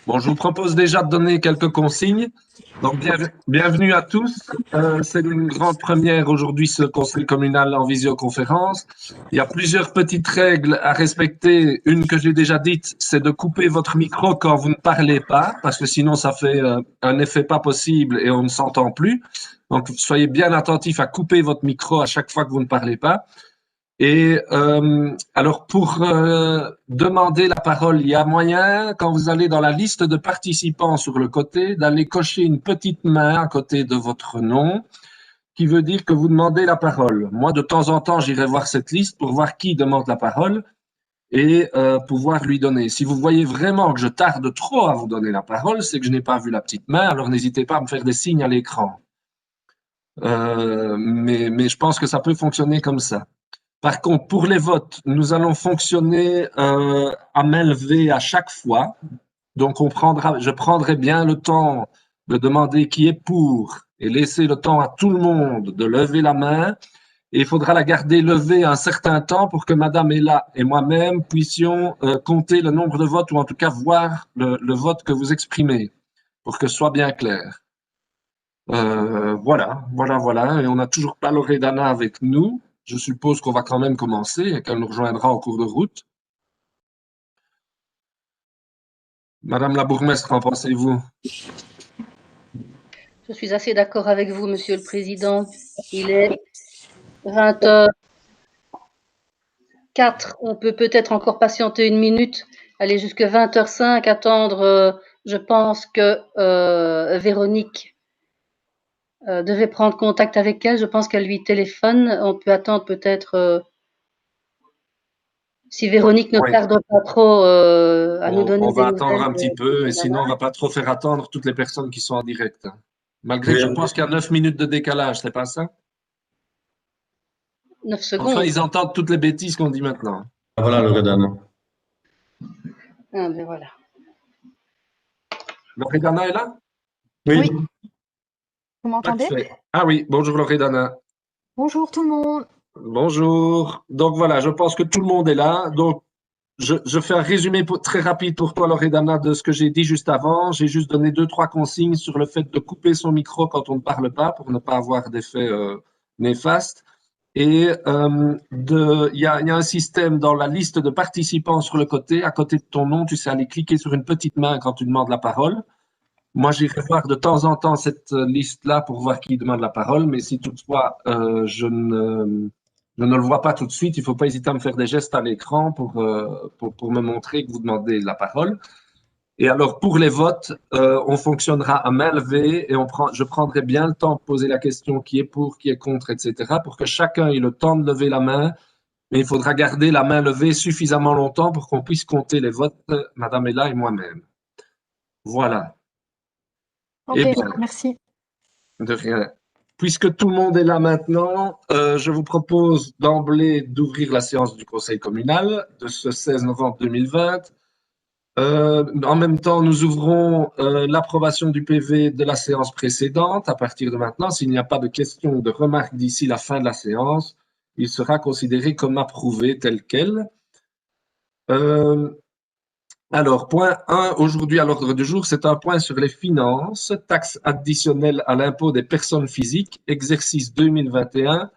Bon, je vous propose déjà de donner quelques consignes. Donc, bienvenue à tous. C'est une grande première aujourd'hui, ce conseil communal en visioconférence. Il y a plusieurs petites règles à respecter. Une que j'ai déjà dite, c'est de couper votre micro quand vous ne parlez pas, parce que sinon ça fait un effet pas possible et on ne s'entend plus. Donc, soyez bien attentifs à couper votre micro à chaque fois que vous ne parlez pas. Et alors, pour demander la parole, il y a moyen, quand vous allez dans la liste de participants sur le côté, d'aller cocher une petite main à côté de votre nom, qui veut dire que vous demandez la parole. Moi, de temps en temps, j'irai voir cette liste pour voir qui demande la parole et pouvoir lui donner. Si vous voyez vraiment que je tarde trop à vous donner la parole, c'est que je n'ai pas vu la petite main, alors n'hésitez pas à me faire des signes à l'écran. Mais je pense que ça peut fonctionner comme ça. Par contre, pour les votes, nous allons fonctionner à main levée à chaque fois. Donc, je prendrai bien le temps de demander qui est pour et laisser le temps à tout le monde de lever la main. Et il faudra la garder levée un certain temps pour que Madame Ella et moi-même puissions compter le nombre de votes ou en tout cas voir le vote que vous exprimez pour que ce soit bien clair. Voilà. Et on n'a toujours pas Loredana avec nous. Je suppose qu'on va quand même commencer et qu'elle nous rejoindra en cours de route. Madame la bourgmestre, qu'en pensez-vous? Je suis assez d'accord avec vous, Monsieur le Président. Il est 20h04. On peut peut-être encore patienter une minute, aller jusqu'à 20h05, attendre. Je pense que Véronique devait prendre contact avec elle. Je pense qu'elle lui téléphone. On peut attendre peut-être, si Véronique ne tarde pas trop à nous donner On des va attendre un petit nouvelles. peu et sinon on va pas trop faire attendre toutes les personnes qui sont en direct. Malgré que Oui. je pense qu'il y a 9 minutes de décalage, c'est pas ça? 9 secondes. Enfin, ils entendent toutes les bêtises qu'on dit maintenant. Voilà, Loredana. Ah, ben voilà. Loredana est là? Oui. Vous m'entendez? Parfait. Ah oui, bonjour Loredana. Bonjour tout le monde. Bonjour. Donc voilà, je pense que tout le monde est là. Donc, je fais un résumé très rapide pour toi, Loredana, de ce que j'ai dit juste avant. J'ai juste donné 2-3 consignes sur le fait de couper son micro quand on ne parle pas pour ne pas avoir d'effet néfaste. Et il y a un système dans la liste de participants sur le côté, à côté de ton nom, tu sais aller cliquer sur une petite main quand tu demandes la parole. Moi, j'irai voir de temps en temps cette liste-là pour voir qui demande la parole, mais si toutefois je ne le vois pas tout de suite, il ne faut pas hésiter à me faire des gestes à l'écran pour me montrer que vous demandez la parole. Et alors, pour les votes, on fonctionnera à main levée et je prendrai bien le temps de poser la question qui est pour, qui est contre, etc., pour que chacun ait le temps de lever la main. Mais il faudra garder la main levée suffisamment longtemps pour qu'on puisse compter les votes, Madame Ella et moi-même. Voilà. Ok, Eh bien, merci. de rien. Puisque tout le monde est là maintenant, je vous propose d'emblée d'ouvrir la séance du Conseil communal de ce 16 novembre 2020. En même temps, nous ouvrons l'approbation du PV de la séance précédente. À partir de maintenant, s'il n'y a pas de questions ou de remarques d'ici la fin de la séance, il sera considéré comme approuvé tel quel. Alors, point 1, aujourd'hui à l'ordre du jour, c'est un point sur les finances, taxes additionnelles à l'impôt des personnes physiques, exercice 2021,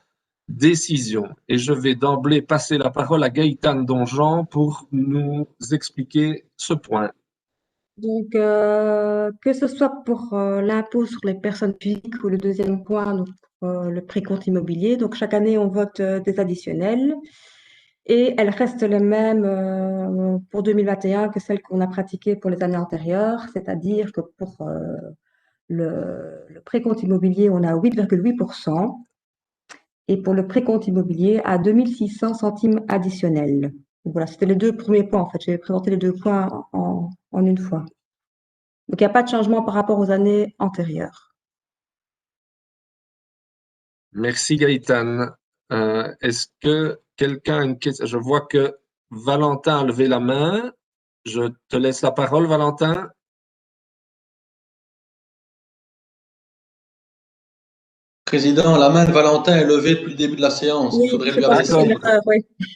décision. Et je vais d'emblée passer la parole à Gaëtane Donjean pour nous expliquer ce point. Donc, que ce soit pour l'impôt sur les personnes physiques ou le deuxième point, donc, le précompte immobilier, donc chaque année on vote des additionnels et elles restent les mêmes pour 2021 que celles qu'on a pratiquées pour les années antérieures, c'est-à-dire que pour le précompte immobilier, on a 8,8% et pour le précompte immobilier à 2600 centimes additionnels. Donc, voilà, c'était les deux premiers points en fait. Je vais présenter les deux points en une fois. Donc, il n'y a pas de changement par rapport aux années antérieures. Merci Gaëtane. Est-ce que quelqu'un a une question? Je vois que Valentin a levé la main. Je te laisse la parole, Valentin. Président, la main de Valentin est levée depuis le début de la séance. Il faudrait lui adresser.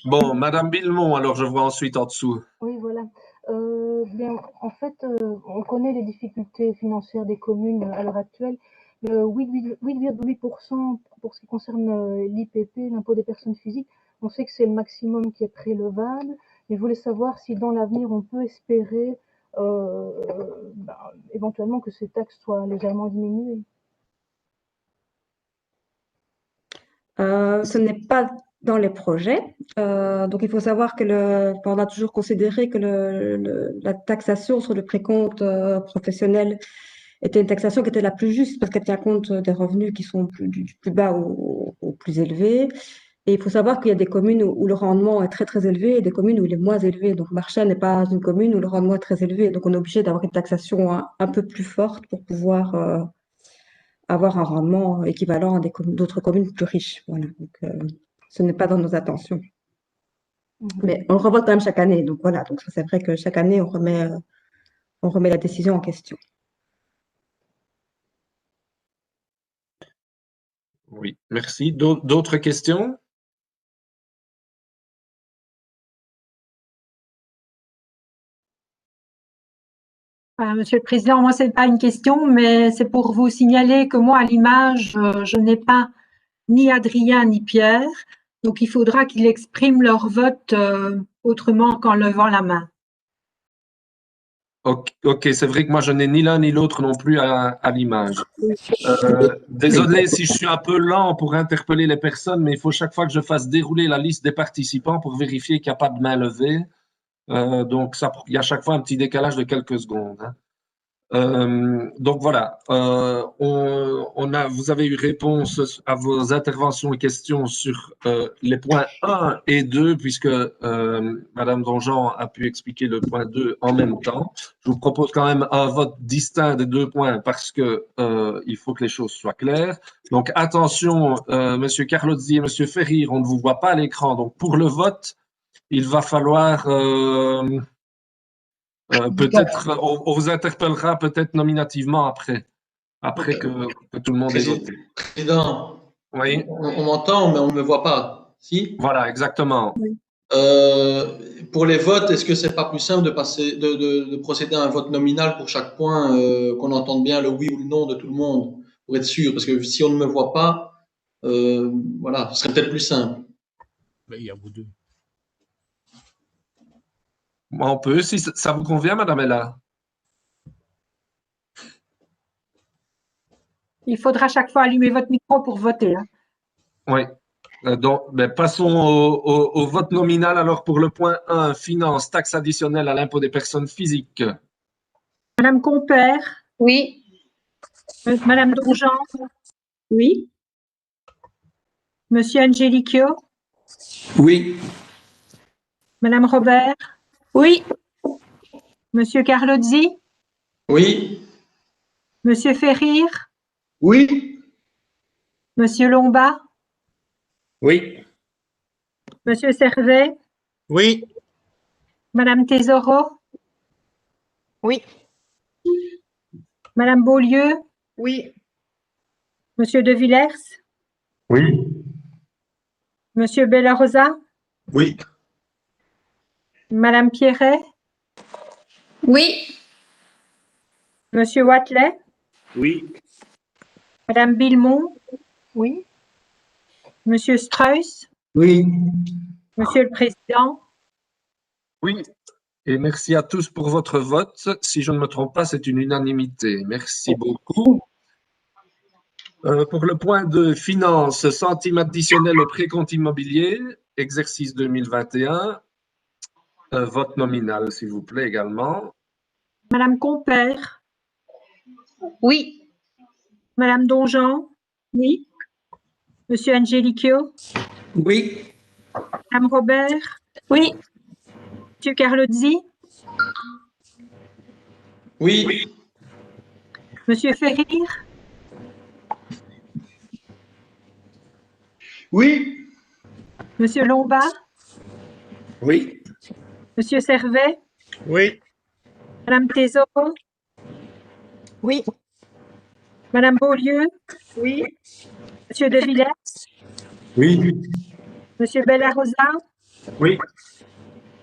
Bon, Madame Billemont, alors je vois ensuite en dessous. Oui, voilà. Bien, en fait, on connaît les difficultés financières des communes à l'heure actuelle. Le 8,8% pour ce qui concerne l'IPP, l'impôt des personnes physiques, on sait que c'est le maximum qui est prélevable. Mais je voulais savoir si dans l'avenir on peut espérer éventuellement que ces taxes soient légèrement diminuées. Ce n'est pas dans les projets. Donc, il faut savoir que on a toujours considéré que la taxation sur le précompte professionnel était une taxation qui était la plus juste parce qu'elle tient compte des revenus qui sont du plus bas au plus élevé. Et il faut savoir qu'il y a des communes où le rendement est très très élevé et des communes où il est moins élevé. Donc, Marchais n'est pas une commune où le rendement est très élevé. Donc, on est obligé d'avoir une taxation un peu plus forte pour pouvoir avoir un rendement équivalent à d'autres communes plus riches. Voilà. Donc, ce n'est pas dans nos intentions. Mais on le revote quand même chaque année. Donc voilà. Donc c'est vrai que chaque année, on remet la décision en question. Oui, merci. D'autres questions? Monsieur le Président, moi, ce n'est pas une question, mais c'est pour vous signaler que moi, à l'image, je n'ai pas ni Adrien ni Pierre. Donc, il faudra qu'ils expriment leur vote autrement qu'en levant la main. Ok, c'est vrai que moi, je n'ai ni l'un ni l'autre non plus à l'image. Désolé si je suis un peu lent pour interpeller les personnes, mais il faut chaque fois que je fasse dérouler la liste des participants pour vérifier qu'il n'y a pas de main levée. Donc, il y a chaque fois un petit décalage de quelques secondes. Hein. Donc voilà, vous avez eu réponse à vos interventions et questions sur les points 1 et 2, puisque Madame Donjean a pu expliquer le point 2 en même temps. Je vous propose quand même un vote distinct des deux points parce que il faut que les choses soient claires. Donc attention, Monsieur Carlozzi et Monsieur Ferrir, on ne vous voit pas à l'écran. Donc pour le vote, il va falloir peut-être, on vous interpellera peut-être nominativement après que tout le monde ait voté. Président, Oui, on m'entend, mais on ne me voit pas. Si? voilà, exactement. Pour les votes, est-ce que c'est pas plus simple de procéder à un vote nominal pour chaque point, qu'on entende bien le oui ou le non de tout le monde, pour être sûr? Parce que si on ne me voit pas, voilà, ce serait peut-être plus simple. Mais il y a vous deux. On peut, si ça vous convient, Madame Ella. Il faudra chaque fois allumer votre micro pour voter. Hein. Oui. Donc, passons au vote nominal. Alors, pour le point 1, finance, taxe additionnelle à l'impôt des personnes physiques. Madame Compère. Oui. Madame Donjean. Oui. Monsieur Angeliquio. Oui. Madame Robert. Oui. Monsieur Carlozzi. Oui. Monsieur Ferrir. Oui. Monsieur Lomba. Oui. Monsieur Servet. Oui. Madame Tesoro. Oui. Madame Beaulieu. Oui. Monsieur De Villers. Oui. Monsieur Bellarosa. Oui. Madame Pierret. Oui. Monsieur Watley. Oui. Madame Billemont. Oui. Monsieur Strauss. Oui. Monsieur le Président. Oui. Et merci à tous pour votre vote. Si je ne me trompe pas, c'est une unanimité. Merci beaucoup. Pour le point de finance, centime additionnel au précompte immobilier, exercice 2021. Vote nominal, s'il vous plaît, également. Madame Compère. Oui. Madame Donjean. Oui. Monsieur Angeliquio. Oui. Madame Robert. Oui. Monsieur Carlozzi. Oui. Monsieur Ferrir. Oui. Monsieur Lomba. Oui. Monsieur Servet. Oui. Madame Tesoro. Oui. Madame Beaulieu. Oui. Monsieur De Villers. Oui. Monsieur Bellarosa. Oui.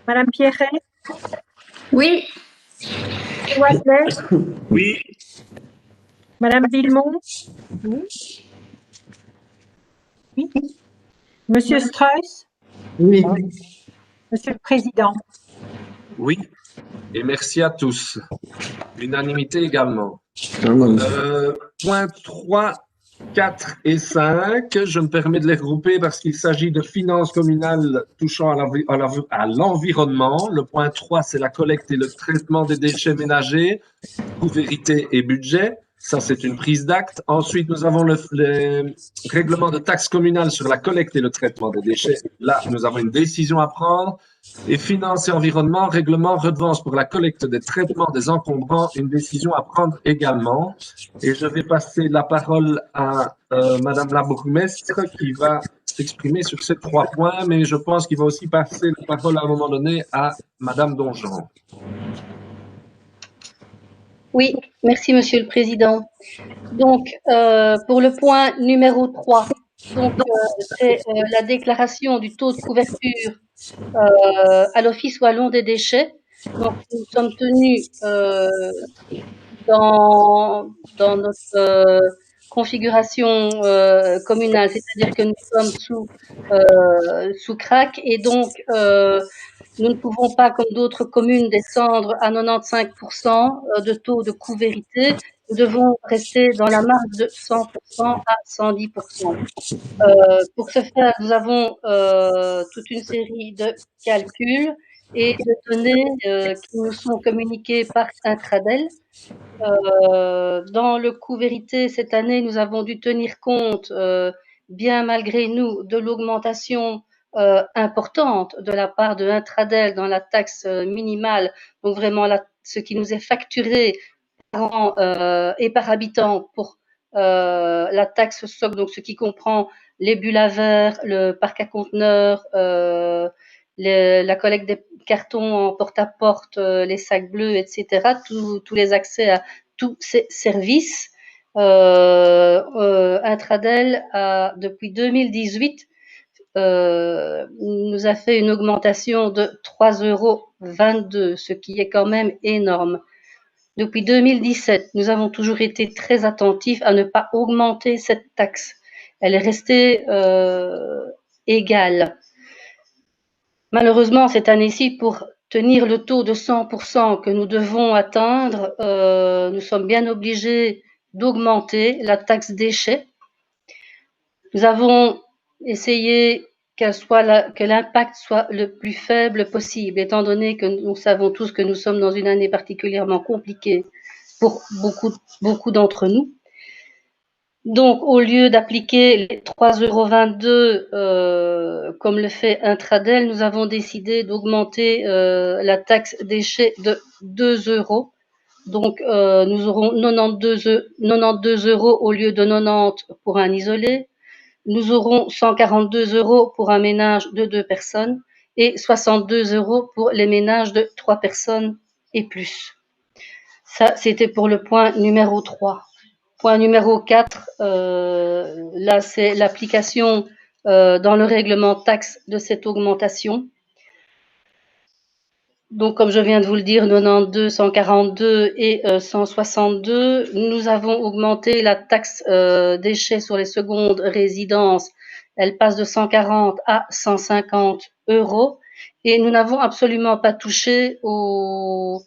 Madame Pierret. Oui. Monsieur Wassler, Oui. Madame Villemont? Oui. Oui. Monsieur Strauss? Oui. Monsieur le Président? Oui, et merci à tous. L'unanimité également. Points 3, 4 et 5, je me permets de les regrouper parce qu'il s'agit de finances communales touchant à l'environnement. Le point 3, c'est la collecte et le traitement des déchets ménagers, coût, vérité et budget. Ça, c'est une prise d'acte. Ensuite, nous avons le règlement de taxes communales sur la collecte et le traitement des déchets. Là, nous avons une décision à prendre. Et finances et environnement, règlement, redevance pour la collecte des traitements des encombrants, une décision à prendre également. Et je vais passer la parole à Madame la bourgmestre qui va s'exprimer sur ces 3 points, mais je pense qu'il va aussi passer la parole à un moment donné à Madame Donjon. Oui, merci Monsieur le Président. Donc, pour le point numéro 3, c'est la déclaration du taux de couverture à l'Office wallon des déchets. Donc, nous sommes tenus dans notre configuration communale, c'est-à-dire que nous sommes sous CRAC et donc nous ne pouvons pas, comme d'autres communes, descendre à 95% de taux de couverture. Nous devons rester dans la marge de 100% à 110%. Pour ce faire, nous avons toute une série de calculs et de données qui nous sont communiquées par Intradel. Dans le coût vérité, cette année, nous avons dû tenir compte, bien malgré nous, de l'augmentation importante de la part de Intradel dans la taxe minimale, donc vraiment ce qui nous est facturé par an et par habitant pour la taxe SOC, donc ce qui comprend les bulles à verre, le parc à conteneurs, la collecte des cartons en porte-à-porte, les sacs bleus, etc., tous les accès à tous ces services. Intradel a, depuis 2018, nous a fait une augmentation de 3,22 €, ce qui est quand même énorme. Depuis 2017, nous avons toujours été très attentifs à ne pas augmenter cette taxe. Elle est restée égale. Malheureusement, cette année-ci, pour tenir le taux de 100% que nous devons atteindre, nous sommes bien obligés d'augmenter la taxe déchets. Nous avons essayé que l'impact soit le plus faible possible, étant donné que nous savons tous que nous sommes dans une année particulièrement compliquée pour beaucoup d'entre nous. Donc, au lieu d'appliquer les 3,22 € comme le fait Intradel, nous avons décidé d'augmenter la taxe déchets de 2 €. Donc, nous aurons 92 € au lieu de 90 pour un isolé. Nous aurons 142 € pour un ménage de 2 personnes et 62 € pour les ménages de 3 personnes et plus. Ça, c'était pour le point numéro 3. Point numéro 4, là, c'est l'application dans le règlement taxe de cette augmentation. Donc, comme je viens de vous le dire, 92, 142 et 162, nous avons augmenté la taxe déchets sur les secondes résidences. Elle passe de 140 à 150 € et nous n'avons absolument pas touché aux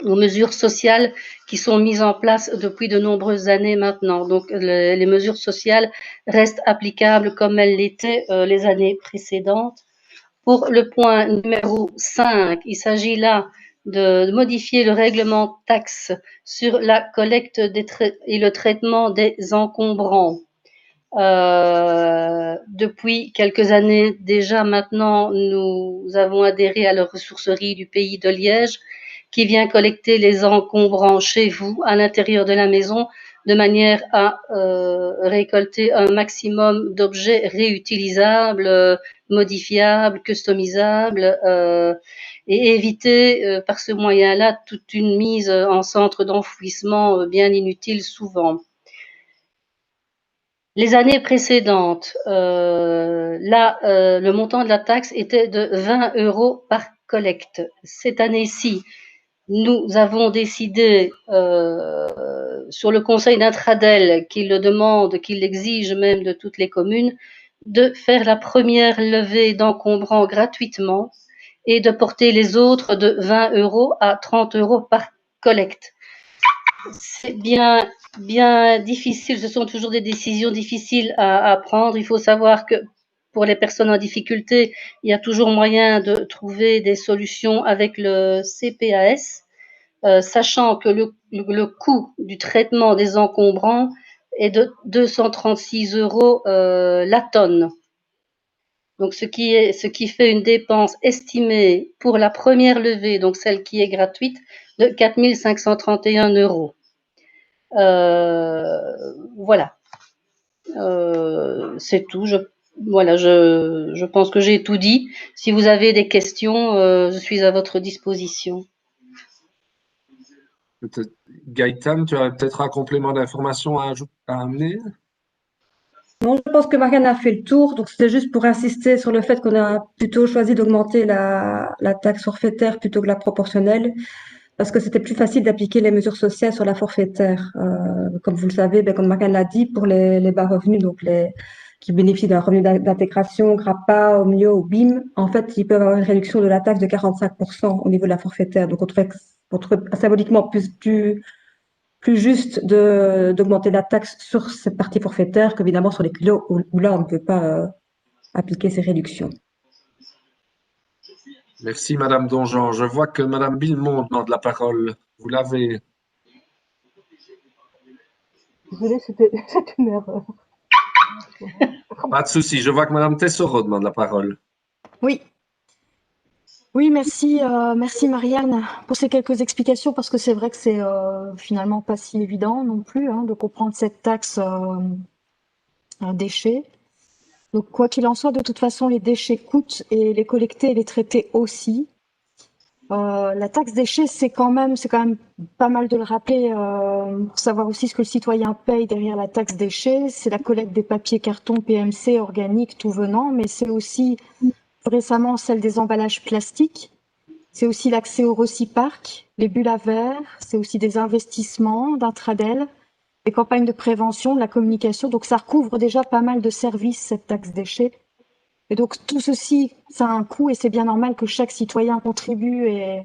mesures sociales qui sont mises en place depuis de nombreuses années maintenant. Donc, les mesures sociales restent applicables comme elles l'étaient les années précédentes. Pour le point numéro 5, il s'agit là de modifier le règlement taxe sur la collecte et le traitement des encombrants. Depuis quelques années déjà maintenant, nous avons adhéré à la ressourcerie du pays de Liège qui vient collecter les encombrants chez vous, à l'intérieur de la maison, de manière à récolter un maximum d'objets réutilisables, modifiables, customisables, et éviter par ce moyen-là toute une mise en centre d'enfouissement bien inutile souvent. Les années précédentes, le montant de la taxe était de 20 € par collecte. Cette année-ci, nous avons décidé sur le conseil d'Intradel, qui le demande, qui l'exige même de toutes les communes, de faire la première levée d'encombrants gratuitement et de porter les autres de 20 € à 30 € par collecte. C'est bien difficile, ce sont toujours des décisions difficiles à prendre. Il faut savoir que pour les personnes en difficulté, il y a toujours moyen de trouver des solutions avec le CPAS, sachant que le coût du traitement des encombrants est de 236 € la tonne. Donc, ce qui fait une dépense estimée pour la première levée, donc celle qui est gratuite, de 4 531 €. Voilà. C'est tout. Je pense que j'ai tout dit. Si vous avez des questions, je suis à votre disposition. Gaëtan, tu as peut-être un complément d'information à amener? Non, je pense que Marianne a fait le tour. Donc, c'était juste pour insister sur le fait qu'on a plutôt choisi d'augmenter la taxe forfaitaire plutôt que la proportionnelle, parce que c'était plus facile d'appliquer les mesures sociales sur la forfaitaire. Comme vous le savez, comme Marianne l'a dit, pour les bas revenus, donc qui bénéficient d'un revenu d'intégration, GRAPPA, OMIO ou BIM, en fait, ils peuvent avoir une réduction de la taxe de 45% au niveau de la forfaitaire. Donc, on trouvait symboliquement plus juste d'augmenter la taxe sur cette partie forfaitaire qu'évidemment sur les kilos où là, on ne peut pas appliquer ces réductions. Merci, Madame Donjean. Je vois que Madame Billemont demande la parole. Vous l'avez. Désolée, c'était une erreur. Pas de souci. Je vois que Madame Tessoro demande la parole. Oui. Oui, merci, merci Marianne pour ces quelques explications, parce que c'est vrai que c'est finalement pas si évident non plus de comprendre cette taxe déchets. Donc quoi qu'il en soit, de toute façon, les déchets coûtent et les collecter et les traiter aussi. La taxe déchets, c'est quand même pas mal de le rappeler pour savoir aussi ce que le citoyen paye derrière la taxe déchets. C'est la collecte des papiers, cartons, PMC, organiques, tout venant, mais c'est aussi récemment celle des emballages plastiques. C'est aussi l'accès au Reciparc, les bulles à verre, c'est aussi des investissements d'Intradel, des campagnes de prévention, de la communication. Donc ça recouvre déjà pas mal de services, cette taxe déchets. Et donc tout ceci, ça a un coût et c'est bien normal que chaque citoyen contribue et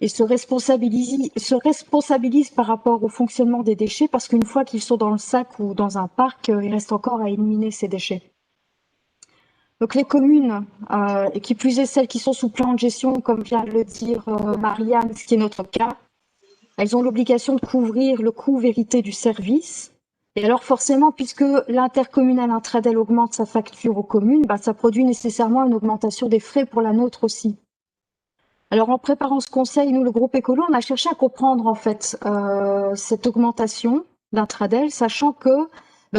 se responsabilise par rapport au fonctionnement des déchets, parce qu'une fois qu'ils sont dans le sac ou dans un parc, il reste encore à éliminer ces déchets. Donc les communes, et qui plus est celles qui sont sous plan de gestion, comme vient de le dire Marianne, ce qui est notre cas, elles ont l'obligation de couvrir le coût vérité du service. Et alors forcément, puisque l'intercommunal Intradel augmente sa facture aux communes, ça produit nécessairement une augmentation des frais pour la nôtre aussi. Alors en préparant ce conseil, nous, le groupe Écolo, on a cherché à comprendre en fait cette augmentation d'Intradel, sachant que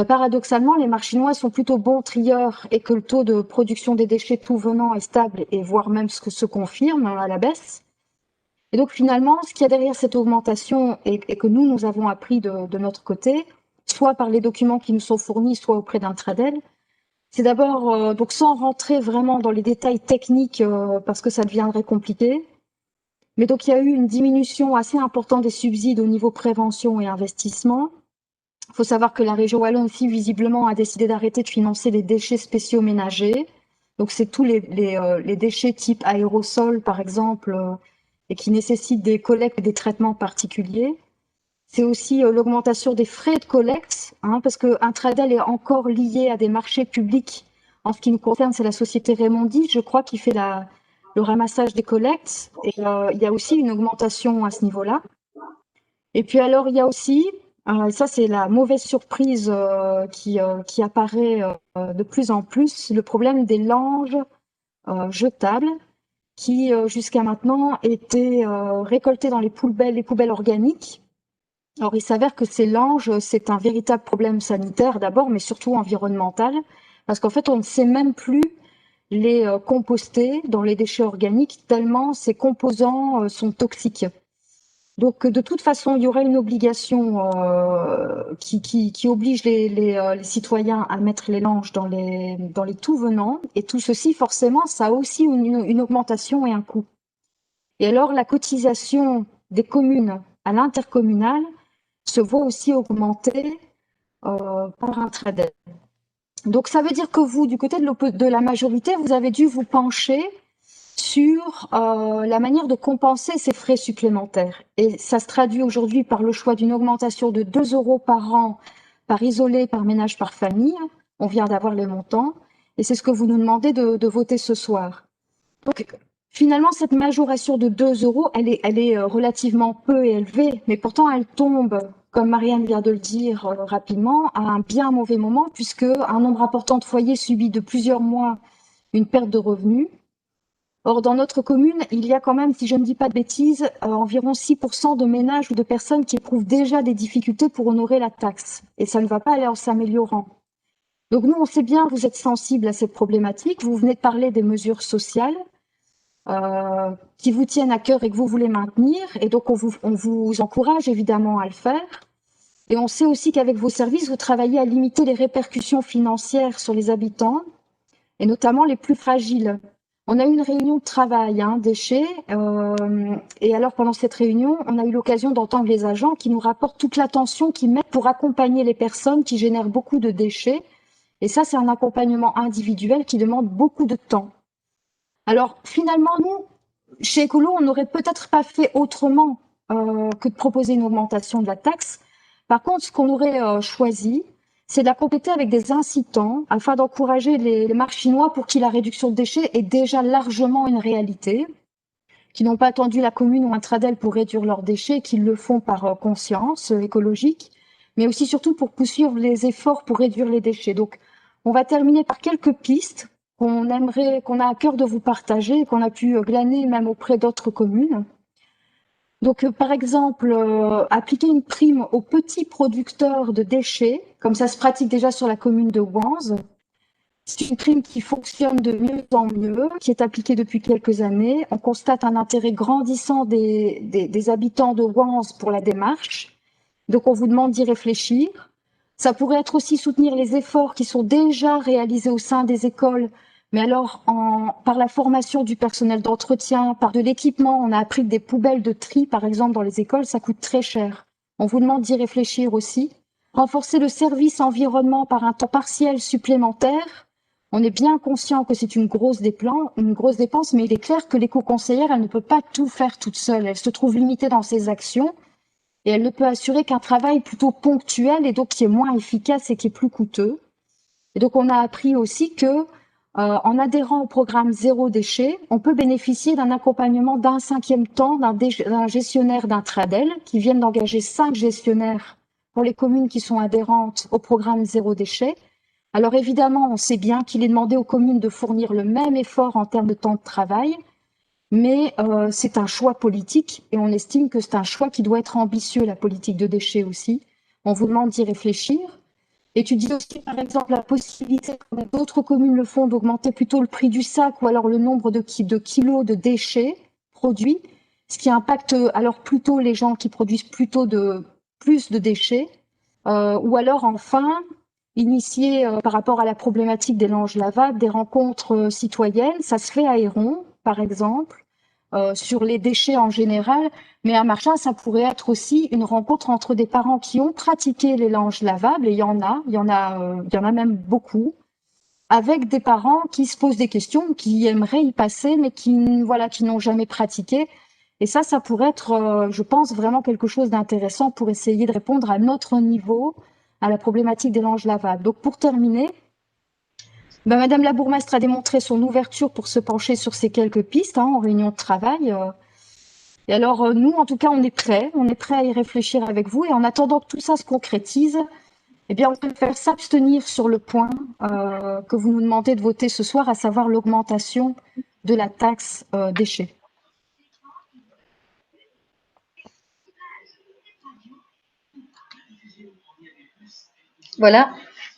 paradoxalement, les Marchinois sont plutôt bons trieurs et que le taux de production des déchets tout venant est stable et voire même se confirme à la baisse. Et donc finalement, ce qu'il y a derrière cette augmentation et que nous avons appris de notre côté, soit par les documents qui nous sont fournis, soit auprès d'Intradel, c'est d'abord, donc sans rentrer vraiment dans les détails techniques parce que ça deviendrait compliqué, mais donc il y a eu une diminution assez importante des subsides au niveau prévention et investissement. Il faut savoir que la région wallonne aussi, visiblement, a décidé d'arrêter de financer les déchets spéciaux ménagers. Donc, c'est tous les déchets type aérosol, par exemple, et qui nécessitent des collectes et des traitements particuliers. C'est aussi l'augmentation des frais de collecte, parce que Intradel est encore lié à des marchés publics. En ce qui nous concerne, c'est la société Raymondi, je crois, qui fait le ramassage des collectes. Et il y a aussi une augmentation à ce niveau-là. Et puis alors, il y a aussi, ça c'est la mauvaise surprise qui apparaît de plus en plus, le problème des langes jetables qui jusqu'à maintenant étaient récoltées dans les poubelles organiques. Alors il s'avère que ces langes, c'est un véritable problème sanitaire d'abord, mais surtout environnemental, parce qu'en fait on ne sait même plus les composter dans les déchets organiques tellement ces composants sont toxiques. Donc, de toute façon, il y aurait une obligation qui oblige les citoyens à mettre les langes dans les tout venants. Et tout ceci, forcément, ça a aussi une augmentation et un coût. Et alors, la cotisation des communes à l'intercommunal se voit aussi augmenter par un tradel. Donc, ça veut dire que vous, du côté de la majorité, vous avez dû vous pencher sur la manière de compenser ces frais supplémentaires. Et ça se traduit aujourd'hui par le choix d'une augmentation de 2 € par an, par isolé, par ménage, par famille. On vient d'avoir les montants. Et c'est ce que vous nous demandez de voter ce soir. Donc, finalement, cette majoration de 2 €, elle est relativement peu élevée, mais pourtant elle tombe, comme Marianne vient de le dire rapidement, à un bien mauvais moment, puisque un nombre important de foyers subit de plusieurs mois une perte de revenus. Or, dans notre commune, il y a quand même, si je ne dis pas de bêtises, environ 6% de ménages ou de personnes qui éprouvent déjà des difficultés pour honorer la taxe. Et ça ne va pas aller en s'améliorant. Donc nous, on sait bien que vous êtes sensibles à cette problématique. Vous venez de parler des mesures sociales qui vous tiennent à cœur et que vous voulez maintenir. Et donc, on vous encourage évidemment à le faire. Et on sait aussi qu'avec vos services, vous travaillez à limiter les répercussions financières sur les habitants, et notamment les plus fragiles. On a eu une réunion de travail, déchets, et alors pendant cette réunion, on a eu l'occasion d'entendre les agents qui nous rapportent toute l'attention qu'ils mettent pour accompagner les personnes qui génèrent beaucoup de déchets. Et ça, c'est un accompagnement individuel qui demande beaucoup de temps. Alors finalement, nous, chez Écolo, on n'aurait peut-être pas fait autrement que de proposer une augmentation de la taxe. Par contre, ce qu'on aurait choisi, c'est de la compléter avec des incitants afin d'encourager les Marchinois pour qui la réduction de déchets est déjà largement une réalité, qui n'ont pas attendu la commune ou un tradel pour réduire leurs déchets, qui le font par conscience écologique, mais aussi surtout pour poursuivre les efforts pour réduire les déchets. Donc, on va terminer par quelques pistes qu'on a à cœur de vous partager, qu'on a pu glaner même auprès d'autres communes. Donc, par exemple, appliquer une prime aux petits producteurs de déchets, comme ça se pratique déjà sur la commune de Wanze. C'est une prime qui fonctionne de mieux en mieux, qui est appliquée depuis quelques années. On constate un intérêt grandissant des habitants de Wanze pour la démarche. Donc, on vous demande d'y réfléchir. Ça pourrait être aussi soutenir les efforts qui sont déjà réalisés au sein des écoles, mais alors par la formation du personnel d'entretien, par de l'équipement. On a appris que des poubelles de tri, par exemple, dans les écoles, ça coûte très cher. On vous demande d'y réfléchir aussi. Renforcer le service environnement par un temps partiel supplémentaire. On est bien conscient que c'est une grosse dépense, mais il est clair que l'éco-conseillère, elle ne peut pas tout faire toute seule. Elle se trouve limitée dans ses actions. Et elle ne peut assurer qu'un travail plutôt ponctuel et donc qui est moins efficace et qui est plus coûteux. Et donc, on a appris aussi que, en adhérant au programme Zéro Déchet, on peut bénéficier d'un accompagnement d'un 5e temps d'un gestionnaire d'un tradel qui viennent d'engager 5 gestionnaires pour les communes qui sont adhérentes au programme Zéro Déchet. Alors évidemment, on sait bien qu'il est demandé aux communes de fournir le même effort en termes de temps de travail, mais c'est un choix politique et on estime que c'est un choix qui doit être ambitieux, la politique de déchets aussi. On vous demande d'y réfléchir. Étudier aussi, par exemple, la possibilité, comme d'autres communes le font, d'augmenter plutôt le prix du sac ou alors le nombre de kilos de déchets produits, ce qui impacte alors plutôt les gens qui produisent plus de déchets. Ou alors, enfin, initier par rapport à la problématique des langes lavables, des rencontres citoyennes. Ça se fait à Héron, par exemple, sur les déchets en général, mais à Marchand, ça pourrait être aussi une rencontre entre des parents qui ont pratiqué les langes lavables, et il y en a même beaucoup, avec des parents qui se posent des questions, qui aimeraient y passer, mais qui n'ont jamais pratiqué. Et ça pourrait être, je pense, vraiment quelque chose d'intéressant pour essayer de répondre à notre niveau à la problématique des langes lavables. Donc, pour terminer, Madame la bourgmestre a démontré son ouverture pour se pencher sur ces quelques pistes en réunion de travail. Et alors, nous, en tout cas, on est prêts à y réfléchir avec vous. Et en attendant que tout ça se concrétise, eh bien, on préfère s'abstenir sur le point que vous nous demandez de voter ce soir, à savoir l'augmentation de la taxe déchets. Voilà.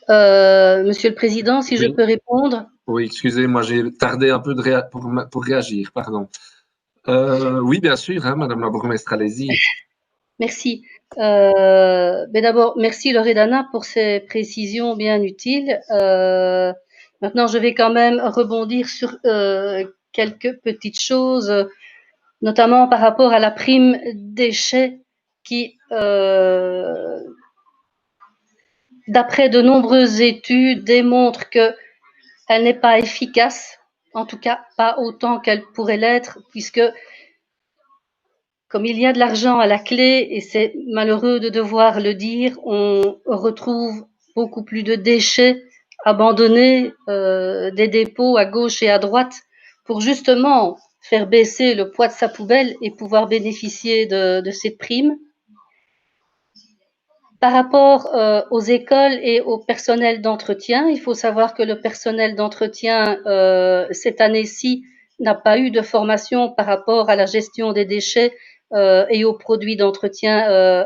Monsieur le Président, si je peux répondre. Oui, excusez-moi, j'ai tardé un peu pour réagir, pardon. Oui, bien sûr, hein, Madame la bourgmestre, allez-y. Merci. Mais d'abord, merci Loredana pour ces précisions bien utiles. Maintenant, je vais quand même rebondir sur quelques petites choses, notamment par rapport à la prime déchets qui, d'après de nombreuses études, démontre qu'elle n'est pas efficace, en tout cas pas autant qu'elle pourrait l'être, puisque comme il y a de l'argent à la clé, et c'est malheureux de devoir le dire, on retrouve beaucoup plus de déchets abandonnés, des dépôts à gauche et à droite, pour justement faire baisser le poids de sa poubelle et pouvoir bénéficier de cette prime. Par rapport aux écoles et au personnel d'entretien, il faut savoir que le personnel d'entretien, cette année-ci, n'a pas eu de formation par rapport à la gestion des déchets et aux produits d'entretien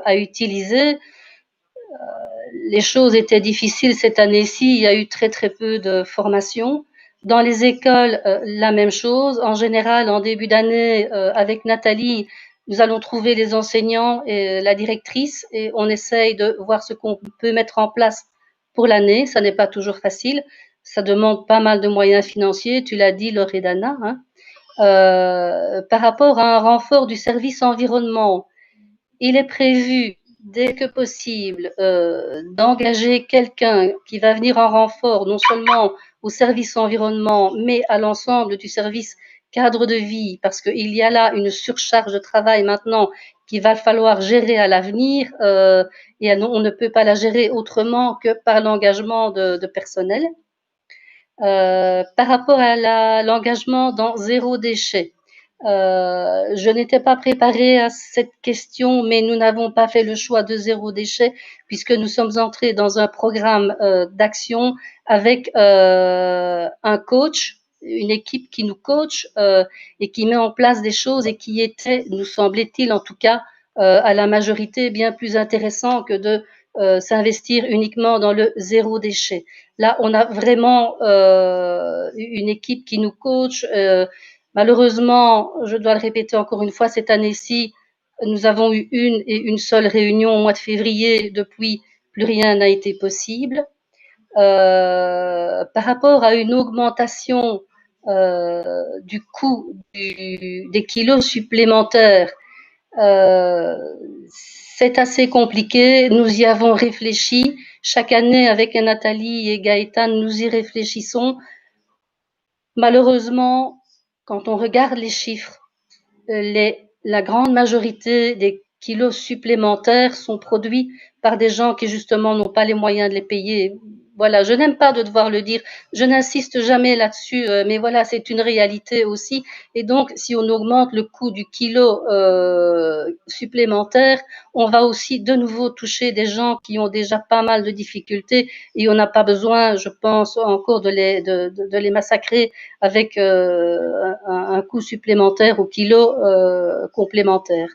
à utiliser. Les choses étaient difficiles cette année-ci, il y a eu très très peu de formation. Dans les écoles, la même chose. En général, en début d'année, avec Nathalie, nous allons trouver les enseignants et la directrice et on essaye de voir ce qu'on peut mettre en place pour l'année. Ça n'est pas toujours facile. Ça demande pas mal de moyens financiers. Tu l'as dit, Loredana. Hein. Par rapport à un renfort du service environnement, il est prévu dès que possible d'engager quelqu'un qui va venir en renfort non seulement au service environnement, mais à l'ensemble du service cadre de vie, parce qu'il y a là une surcharge de travail maintenant qu'il va falloir gérer à l'avenir et on ne peut pas la gérer autrement que par l'engagement de personnel. Par rapport à l'engagement dans zéro déchet, je n'étais pas préparée à cette question, mais nous n'avons pas fait le choix de zéro déchet puisque nous sommes entrés dans un programme d'action avec un coach, une équipe qui nous coach et qui met en place des choses et qui était, nous semblait-il en tout cas, à la majorité bien plus intéressant que de s'investir uniquement dans le zéro déchet. Là, on a vraiment une équipe qui nous coach. Malheureusement, je dois le répéter encore une fois, cette année-ci, nous avons eu une seule réunion au mois de février. Depuis, plus rien n'a été possible. Par rapport à une augmentation du coût des kilos supplémentaires, c'est assez compliqué. Nous y avons réfléchi. Chaque année, avec Nathalie et Gaëtan, nous y réfléchissons. Malheureusement, quand on regarde les chiffres, la grande majorité des kilos supplémentaires sont produits par des gens qui justement n'ont pas les moyens de les payer. Voilà, je n'aime pas de devoir le dire, je n'insiste jamais là-dessus, mais voilà, c'est une réalité aussi. Et donc, si on augmente le coût du kilo supplémentaire, on va aussi de nouveau toucher des gens qui ont déjà pas mal de difficultés et on n'a pas besoin, je pense, encore de les massacrer avec un coût supplémentaire au kilo complémentaire.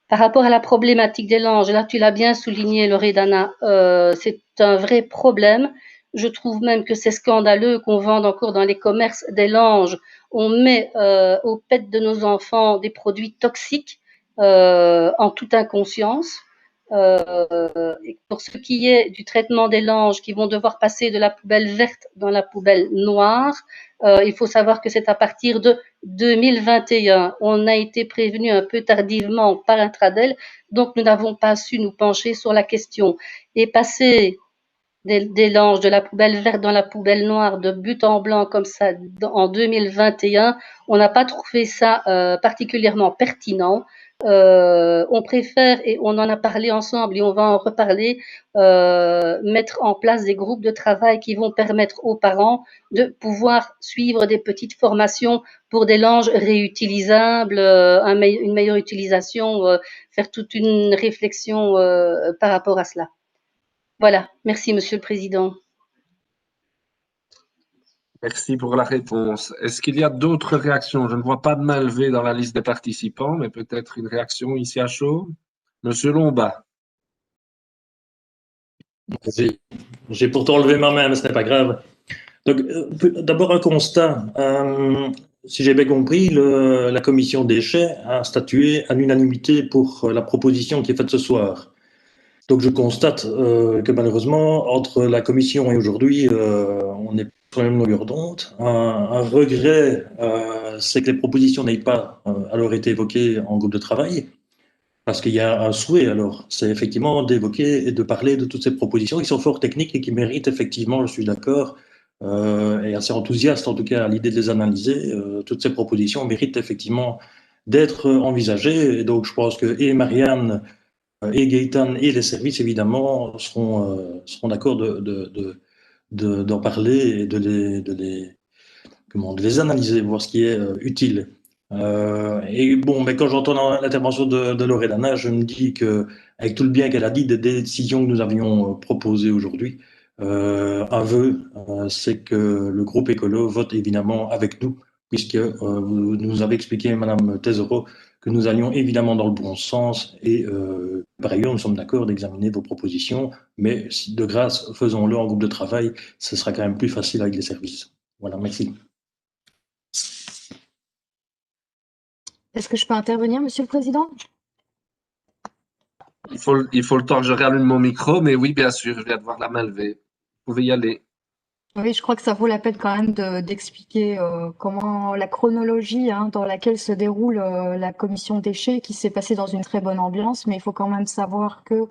Par rapport à la problématique des langes, là tu l'as bien souligné, Loredana, c'est un vrai problème. Je trouve même que c'est scandaleux qu'on vende encore dans les commerces des langes. On met aux pets de nos enfants des produits toxiques en toute inconscience. Pour ce qui est du traitement des langes qui vont devoir passer de la poubelle verte dans la poubelle noire, il faut savoir que c'est à partir de 2021. On a été prévenu un peu tardivement par Intradel, donc nous n'avons pas su nous pencher sur la question. Et passer des langes de la poubelle verte dans la poubelle noire de but en blanc comme ça en 2021, on n'a pas trouvé ça particulièrement pertinent. On préfère, et on en a parlé ensemble et on va en reparler, mettre en place des groupes de travail qui vont permettre aux parents de pouvoir suivre des petites formations pour des langes réutilisables, une meilleure utilisation, faire toute une réflexion par rapport à cela. Voilà, merci Monsieur le Président. Merci pour la réponse. Est-ce qu'il y a d'autres réactions? Je ne vois pas de main levée dans la liste des participants, mais peut-être une réaction ici à chaud. Monsieur Lomba. J'ai pourtant levé ma main, mais ce n'est pas grave. Donc, d'abord un constat. si j'ai bien compris, la commission déchets a statué à l'unanimité pour la proposition qui est faite ce soir. Donc je constate que malheureusement, entre la commission et aujourd'hui, on n'est pas sur la même longueur d'onde. Un regret, c'est que les propositions n'aient pas alors été évoquées en groupe de travail. Parce qu'il y a un souhait, alors, c'est effectivement d'évoquer et de parler de toutes ces propositions qui sont fort techniques et qui méritent effectivement, je suis d'accord, et assez enthousiaste en tout cas à l'idée de les analyser. Toutes ces propositions méritent effectivement d'être envisagées. Et donc, je pense que et Marianne, et Gaëtan et les services, évidemment, seront d'accord d'en parler et de les analyser, voir ce qui est utile. Et bon, mais quand j'entends l'intervention de Loredana, je me dis que, avec tout le bien qu'elle a dit des décisions que nous avions proposées aujourd'hui, un vœu, c'est que le groupe écolo vote évidemment avec nous, puisque vous nous avez expliqué, Madame Tesoro, que nous allions évidemment dans le bon sens et par ailleurs, nous sommes d'accord d'examiner vos propositions, mais de grâce, faisons-le en groupe de travail, ce sera quand même plus facile avec les services. Voilà, merci. Est-ce que je peux intervenir, Monsieur le Président? Il faut le temps que je réallume mon micro, mais oui, bien sûr, je viens de voir la main levée. Vous pouvez y aller. Oui, je crois que ça vaut la peine quand même d'expliquer comment la chronologie dans laquelle se déroule la commission déchets, qui s'est passée dans une très bonne ambiance, mais il faut quand même savoir que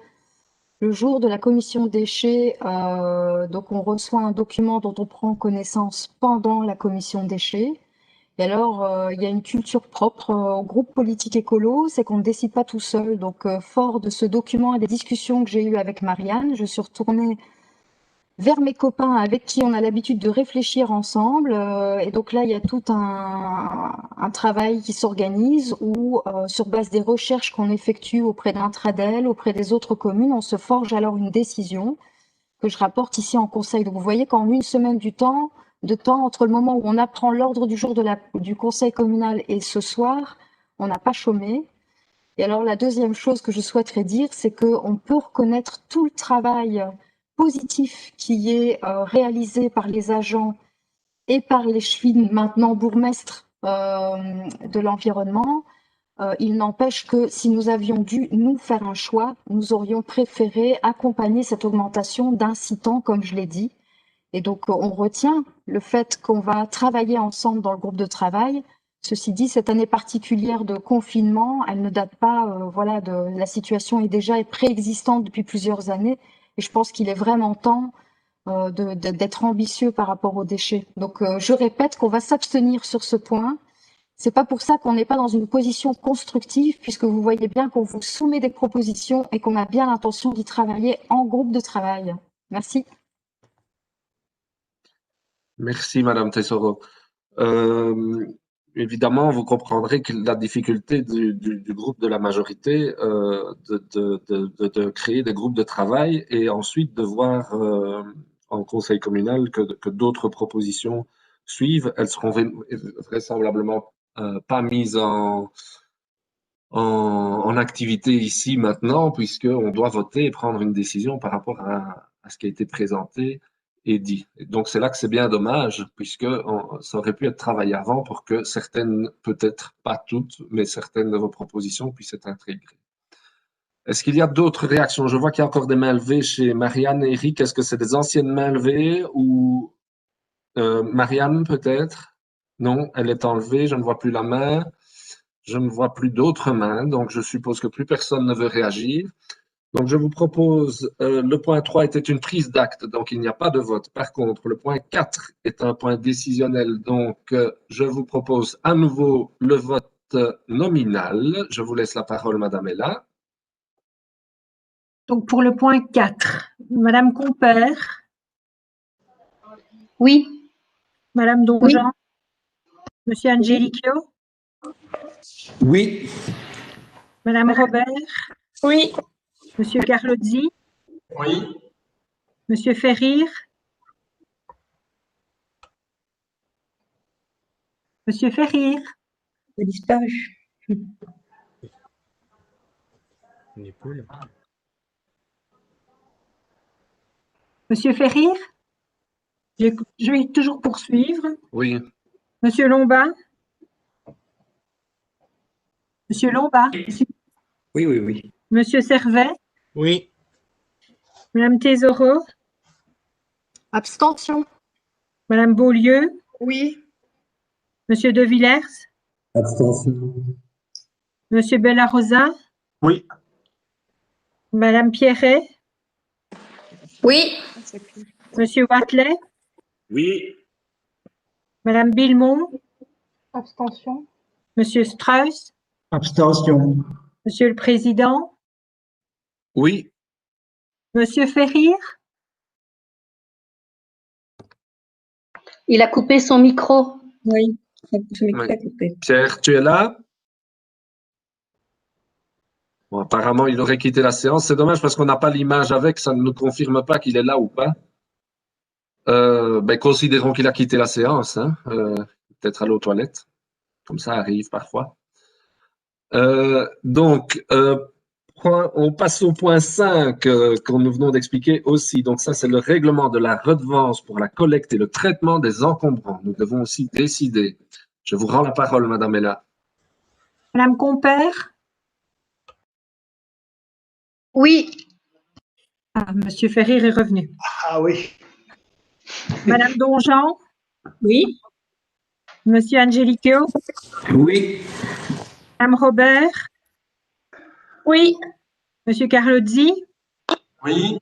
le jour de la commission déchets, donc on reçoit un document dont on prend connaissance pendant la commission déchets. Et alors, il y a une culture propre au groupe politique écolo, c'est qu'on ne décide pas tout seul. Donc, fort de ce document et des discussions que j'ai eues avec Marianne, je suis retournée vers mes copains avec qui on a l'habitude de réfléchir ensemble. Et donc là, il y a tout un travail qui s'organise où, sur base des recherches qu'on effectue auprès d'Intradel, auprès des autres communes, on se forge alors une décision que je rapporte ici en conseil. Donc vous voyez qu'en une semaine de temps, entre le moment où on apprend l'ordre du jour du conseil communal et ce soir, on n'a pas chômé. Et alors la deuxième chose que je souhaiterais dire, c'est qu'on peut reconnaître tout le travail positif qui est réalisé par les agents et par les chefines, maintenant bourgmestres de l'environnement. Il n'empêche que si nous avions dû nous faire un choix, nous aurions préféré accompagner cette augmentation d'incitants, comme je l'ai dit. Et donc, on retient le fait qu'on va travailler ensemble dans le groupe de travail. Ceci dit, cette année particulière de confinement, elle ne date pas, voilà, la situation est déjà préexistante depuis plusieurs années. Et je pense qu'il est vraiment temps d'être ambitieux par rapport aux déchets. Donc, je répète qu'on va s'abstenir sur ce point. C'est pas pour ça qu'on n'est pas dans une position constructive, puisque vous voyez bien qu'on vous soumet des propositions et qu'on a bien l'intention d'y travailler en groupe de travail. Merci. Merci, Madame Tesoro. Évidemment, vous comprendrez que la difficulté du groupe de la majorité de créer des groupes de travail et ensuite de voir en conseil communal que d'autres propositions suivent. Elles seront vraisemblablement pas mises en activité ici maintenant, puisqu'on doit voter et prendre une décision par rapport à ce qui a été présenté et dit. Et donc c'est là que c'est bien dommage, puisque ça aurait pu être travaillé avant pour que certaines, peut-être pas toutes, mais certaines de vos propositions puissent être intégrées. Est-ce qu'il y a d'autres réactions? Je vois qu'il y a encore des mains levées chez Marianne et Eric. Est-ce que c'est des anciennes mains levées ou Marianne peut-être? Non, elle est enlevée, je ne vois plus la main. Je ne vois plus d'autres mains, donc je suppose que plus personne ne veut réagir. Donc je vous propose, le point 3 était une prise d'acte, donc il n'y a pas de vote. Par contre, le point 4 est un point décisionnel, donc je vous propose à nouveau le vote nominal. Je vous laisse la parole, Madame Ella. Donc pour le point 4, Madame Compère, Oui. Madame Donjean, Monsieur Angelico, Oui. Madame Robert, Oui. Monsieur Carlozzi, Oui. Monsieur Ferrir, Monsieur Ferrir, Il a disparu. Il n'est plus là. Monsieur Ferrir, je vais toujours poursuivre. Oui. Monsieur Lombard, Monsieur Lomba, Oui, oui, oui. Monsieur Servet, Oui. Madame Tesoro, Abstention. Madame Beaulieu, Oui. Monsieur De Villers, Abstention. Monsieur Bellarosa, Oui. Madame Pierret, Oui. Monsieur Watley, Oui. Madame Billemont, Abstention. Monsieur Strauss, Abstention. Monsieur le Président, Oui. Monsieur Ferrir, Il a coupé son micro. Oui, ce micro Oui. est coupé. Pierre, tu es là? Bon, apparemment, il aurait quitté la séance. C'est dommage parce qu'on n'a pas l'image avec, ça ne nous confirme pas qu'il est là ou pas. Considérons qu'il a quitté la séance, hein. Peut-être aller aux toilettes. Comme ça arrive parfois. On passe au point 5 que nous venons d'expliquer aussi. Donc ça, c'est le règlement de la redevance pour la collecte et le traitement des encombrants. Nous devons aussi décider. Je vous rends la parole, Madame Ella. Madame Compère, Oui. Monsieur Ferrir est revenu. Ah oui. Madame Donjean, Oui. Monsieur Angelico, Oui. Madame Robert, Oui. Monsieur Carlozzi, Oui.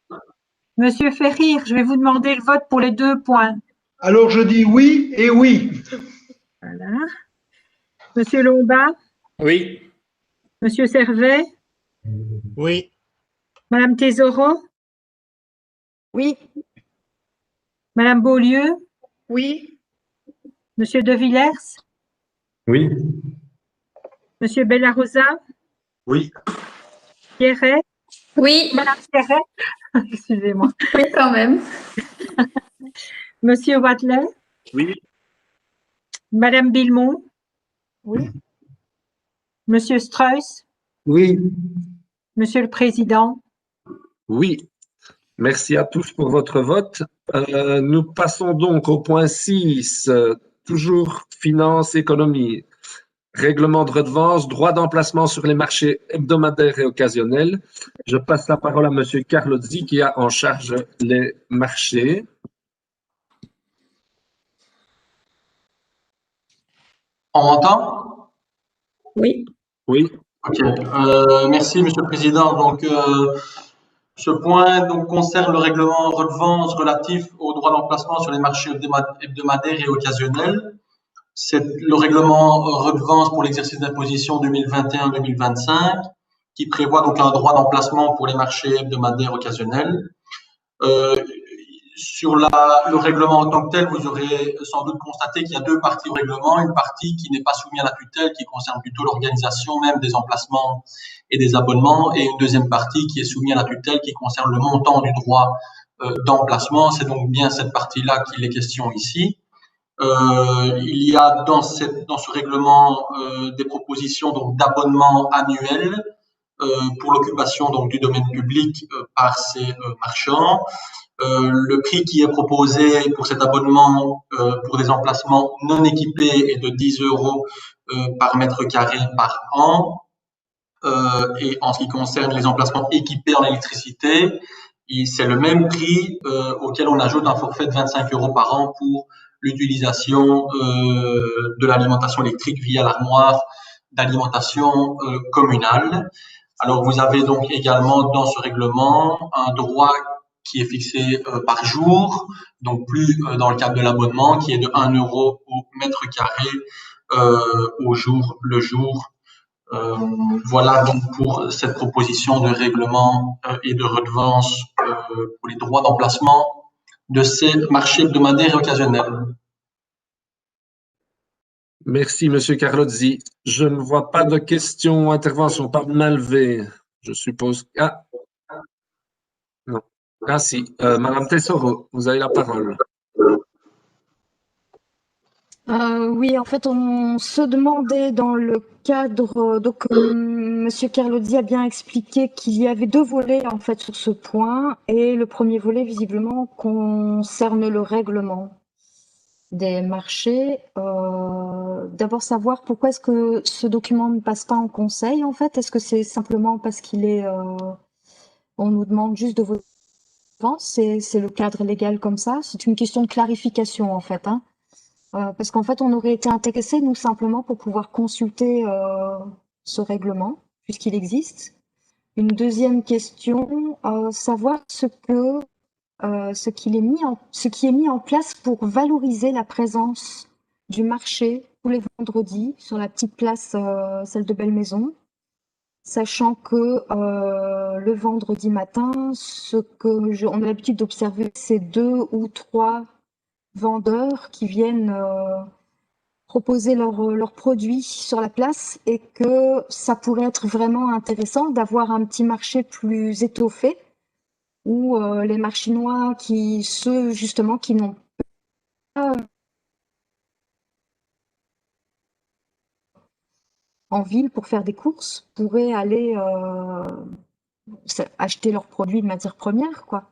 Monsieur Ferrir, je vais vous demander le vote pour les 2 points. Alors je dis oui et oui. Voilà. Monsieur Lomba, Oui. Monsieur Servet, Oui. Madame Tesoro, Oui. Madame Beaulieu, Oui. Monsieur De Villers, Oui. Monsieur Bellarosa, Oui. Pierret, Oui. Madame Pierret, excusez-moi, Oui, quand même. Monsieur Watley, Oui. Madame Billemont, Oui. Monsieur Strauss, Oui. Monsieur le Président. Oui. Merci à tous pour votre vote. Nous passons donc au point 6, toujours finance, économie. Règlement de redevance, droit d'emplacement sur les marchés hebdomadaires et occasionnels. Je passe la parole à Monsieur Carlozzi qui a en charge les marchés. On m'entend? Oui. Oui. Ok. Merci, Monsieur le Président. Donc, ce point donc, concerne le règlement redevance relatif au droit d'emplacement sur les marchés hebdomadaires et occasionnels. C'est le règlement redevance pour l'exercice d'imposition 2021-2025 qui prévoit donc un droit d'emplacement pour les marchés hebdomadaires occasionnels. Sur le règlement en tant que tel, vous aurez sans doute constaté qu'il y a 2 parties au règlement. Une partie qui n'est pas soumise à la tutelle, qui concerne plutôt l'organisation même des emplacements et des abonnements, et une deuxième partie qui est soumise à la tutelle, qui concerne le montant du droit d'emplacement. C'est donc bien cette partie-là qu'il est question ici. Il y a dans ce règlement des propositions donc d'abonnement annuel pour l'occupation donc du domaine public par ces marchands. Le prix qui est proposé pour cet abonnement pour des emplacements non équipés est de 10 € par mètre carré par an. Et en ce qui concerne les emplacements équipés en électricité, c'est le même prix auquel on ajoute un forfait de 25 € par an pour l'utilisation de l'alimentation électrique via l'armoire d'alimentation communale. Alors, vous avez donc également dans ce règlement un droit qui est fixé par jour, donc plus dans le cadre de l'abonnement, qui est de 1 € au mètre carré au jour le jour. Voilà donc pour cette proposition de règlement et de redevance pour les droits d'emplacement de ces marchés hebdomadaires et occasionnels. Merci, Monsieur Carlozzi. Je ne vois pas de questions, interventions, pas main levée. Je suppose. Ah, non. Ah si, Madame Tesoro, vous avez la parole. Oui, en fait, on se demandait dans le cadre, donc Monsieur Carlozzi a bien expliqué qu'il y avait 2 volets en fait sur ce point, et le premier volet visiblement concerne le règlement. des marchés. D'abord savoir pourquoi est-ce que ce document ne passe pas en conseil en fait. Est-ce que c'est simplement parce qu'il est, on nous demande juste de voter avant, c'est le cadre légal comme ça? C'est une question de clarification en fait, hein. Parce qu'en fait, on aurait été intéressés, nous, simplement pour pouvoir consulter ce règlement, puisqu'il existe. Une deuxième question, savoir ce qui est mis en place pour valoriser la présence du marché tous les vendredis sur la petite place, celle de Belle-Maison, sachant que le vendredi matin, on a l'habitude d'observer, c'est 2 ou 3 vendeurs qui viennent proposer leurs produits sur la place et que ça pourrait être vraiment intéressant d'avoir un petit marché plus étoffé où les Marchinois ceux justement qui n'ont pas en ville pour faire des courses pourraient aller acheter leurs produits de matière première, quoi.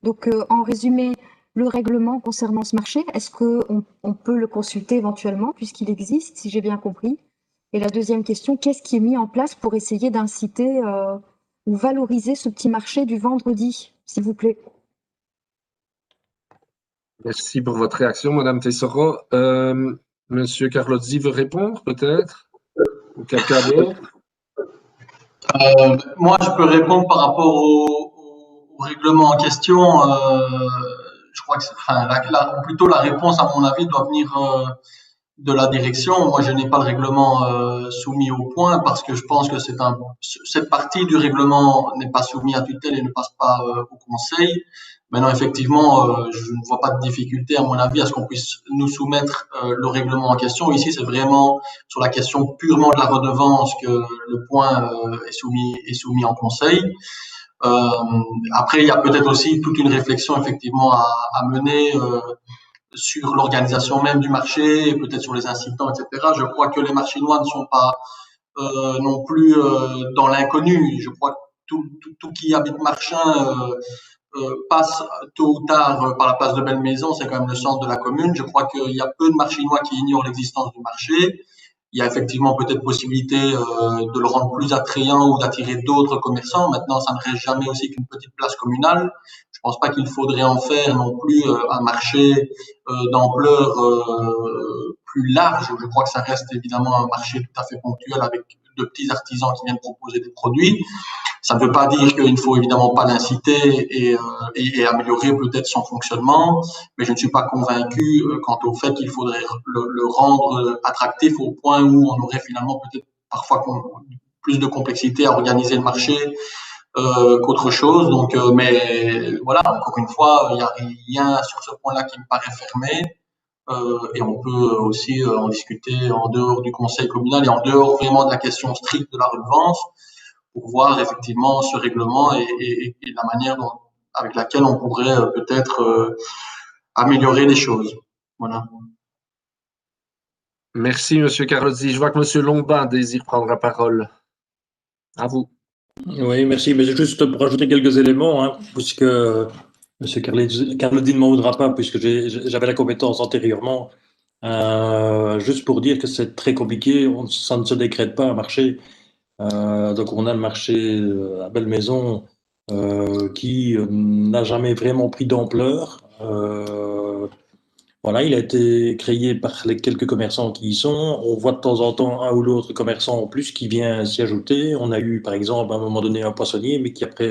Donc en résumé, le règlement concernant ce marché, est-ce qu'on peut le consulter éventuellement puisqu'il existe, si j'ai bien compris? Et la deuxième question, qu'est-ce qui est mis en place pour essayer d'inciter ou valoriser ce petit marché du vendredi, s'il vous plaît? Merci pour votre réaction, Madame Tessoro. Monsieur Carlozzi veut répondre, peut-être? Ou quelqu'un d'autre? Moi, je peux répondre par rapport au règlement en question. Je crois que, plutôt la réponse, à mon avis, doit venir de la direction. Moi, je n'ai pas le règlement soumis au point parce que je pense que cette partie du règlement n'est pas soumise à tutelle et ne passe pas au conseil. Maintenant, effectivement, je ne vois pas de difficulté, à mon avis, à ce qu'on puisse nous soumettre le règlement en question. Ici, c'est vraiment sur la question purement de la redevance que le point est soumis en conseil. Après, il y a peut-être aussi toute une réflexion, effectivement, à mener sur l'organisation même du marché, peut-être sur les incitants, etc. Je crois que les Marchinois ne sont pas non plus dans l'inconnu. Je crois que tout qui habite Marchin passe tôt ou tard par la place de Belle-Maison, c'est quand même le centre de la commune. Je crois qu'il y a peu de Marchinois qui ignorent l'existence du marché. Il y a effectivement peut-être possibilité de le rendre plus attrayant ou d'attirer d'autres commerçants. Maintenant, ça ne reste jamais aussi qu'une petite place communale. Je pense pas qu'il faudrait en faire non plus un marché d'ampleur plus large. Je crois que ça reste évidemment un marché tout à fait ponctuel avec de petits artisans qui viennent proposer des produits. Ça ne veut pas dire qu'il ne faut évidemment pas l'inciter et améliorer peut-être son fonctionnement, mais je ne suis pas convaincu quant au fait qu'il faudrait le rendre attractif au point où on aurait finalement peut-être parfois plus de complexité à organiser le marché qu'autre chose. Donc, mais voilà, encore une fois, il n'y a rien sur ce point-là qui me paraît fermé. Et on peut aussi en discuter en dehors du conseil communal et en dehors vraiment de la question stricte de la redevance pour voir effectivement ce règlement et la manière avec laquelle on pourrait peut-être améliorer les choses. Voilà. Merci, Monsieur Carlozzi. Je vois que Monsieur Lombard désire prendre la parole. À vous. Oui, merci. Mais juste pour rajouter quelques éléments, hein, puisque M. Carlozzi ne m'en voudra pas, puisque j'avais la compétence antérieurement. Juste pour dire que c'est très compliqué, ça ne se décrète pas un marché. Donc on a le marché à Belle-Maison qui n'a jamais vraiment pris d'ampleur. Voilà, il a été créé par les quelques commerçants qui y sont. On voit de temps en temps un ou l'autre commerçant en plus qui vient s'y ajouter. On a eu par exemple à un moment donné un poissonnier, mais qui après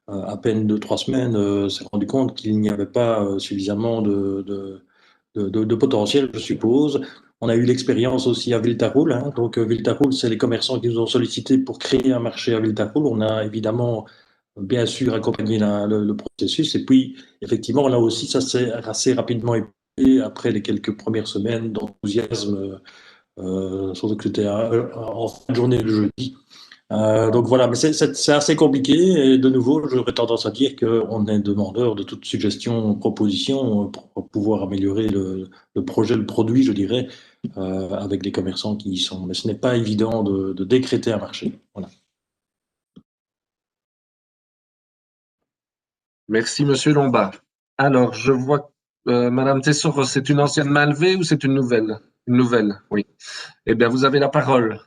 à peine 2-3 semaines s'est rendu compte qu'il n'y avait pas suffisamment de potentiel, je suppose. On a eu l'expérience aussi à Viltaroul. Hein. Donc, Viltaroul, c'est les commerçants qui nous ont sollicité pour créer un marché à Viltaroul. On a évidemment, bien sûr, accompagné le processus. Et puis, effectivement, là aussi, ça s'est assez rapidement épuisé après les quelques premières semaines d'enthousiasme, surtout que c'était en fin de journée le jeudi. Donc voilà, mais c'est assez compliqué et de nouveau, j'aurais tendance à dire qu'on est demandeur de toute suggestion, proposition pour pouvoir améliorer le projet, le produit, je dirais, avec les commerçants qui y sont. Mais ce n'est pas évident de décréter un marché. Voilà. Merci, Monsieur Lombard. Alors, je vois Madame Tessoro, c'est une ancienne main levée ou c'est une nouvelle? Une nouvelle, oui. Eh bien, vous avez la parole.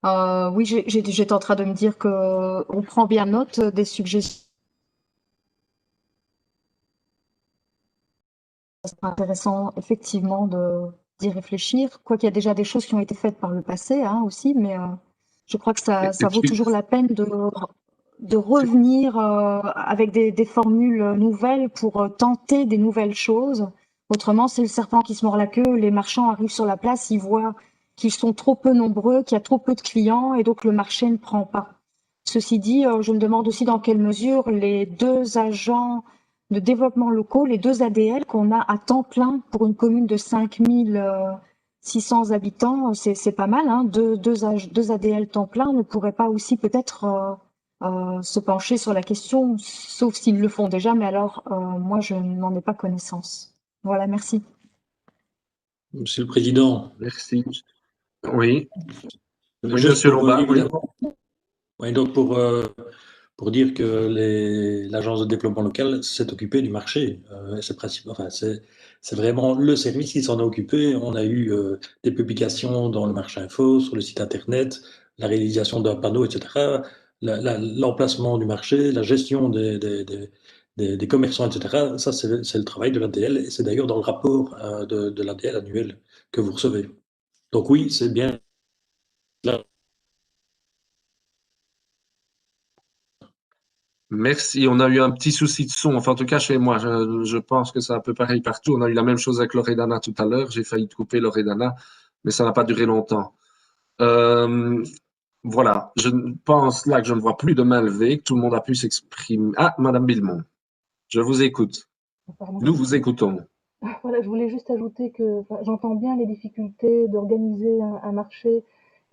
Oui, j'étais en train de me dire qu'on prend bien note des suggestions. C'est intéressant, effectivement, d'y réfléchir. Quoiqu'il y a déjà des choses qui ont été faites par le passé aussi, mais je crois que ça vaut toujours la peine de revenir avec des formules nouvelles pour tenter des nouvelles choses. Autrement, c'est le serpent qui se mord la queue. Les marchands arrivent sur la place, ils voient qu'ils sont trop peu nombreux, qu'il y a trop peu de clients et donc le marché ne prend pas. Ceci dit, je me demande aussi dans quelle mesure les 2 agents de développement locaux, les 2 ADL qu'on a à temps plein pour une commune de 5600 habitants, c'est pas mal, hein, 2 ADL temps plein ne pourraient pas aussi peut-être se pencher sur la question, sauf s'ils le font déjà, mais alors moi je n'en ai pas connaissance. Voilà, merci. Monsieur le Président. Merci. Oui. Oui, Juste Monsieur pour, Lombard, oui. Oui, donc pour dire que l'agence de développement local s'est occupée du marché. C'est vraiment le service qui s'en a occupé. On a eu des publications dans le Marché Info, sur le site internet, la réalisation d'un panneau, etc. L'emplacement du marché, la gestion des commerçants, etc. Ça, c'est le travail de l'ADL et c'est d'ailleurs dans le rapport de l'ADL annuel que vous recevez. Donc oui, c'est bien là. Merci. On a eu un petit souci de son. Enfin, en tout cas, chez moi, je pense que c'est un peu pareil partout. On a eu la même chose avec Loredana tout à l'heure. J'ai failli te couper Loredana, mais ça n'a pas duré longtemps. Voilà. Je pense là que je ne vois plus de main levée, que tout le monde a pu s'exprimer. Ah, Madame Billemont, je vous écoute. Pardon. Nous vous écoutons. Voilà, je voulais juste ajouter que j'entends bien les difficultés d'organiser un marché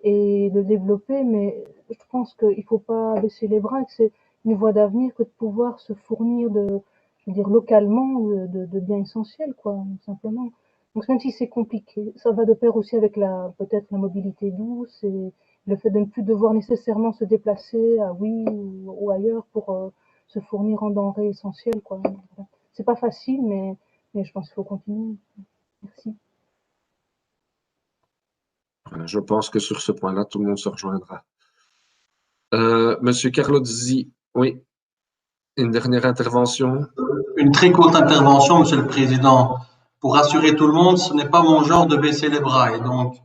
et de le développer, mais je pense qu'il ne faut pas baisser les bras et que c'est une voie d'avenir que de pouvoir se fournir je veux dire, localement de biens essentiels, quoi, simplement. Donc même si c'est compliqué, ça va de pair aussi avec peut-être la mobilité douce et le fait de ne plus devoir nécessairement se déplacer à Oui ou ailleurs pour se fournir en denrées essentielles, quoi. Voilà. C'est pas facile, mais je pense qu'il faut continuer. Merci. Voilà, je pense que sur ce point-là, tout le monde se rejoindra. Monsieur Carlozzi, oui, une dernière intervention. Une très courte intervention, Monsieur le Président. Pour rassurer tout le monde, ce n'est pas mon genre de baisser les bras. Et donc,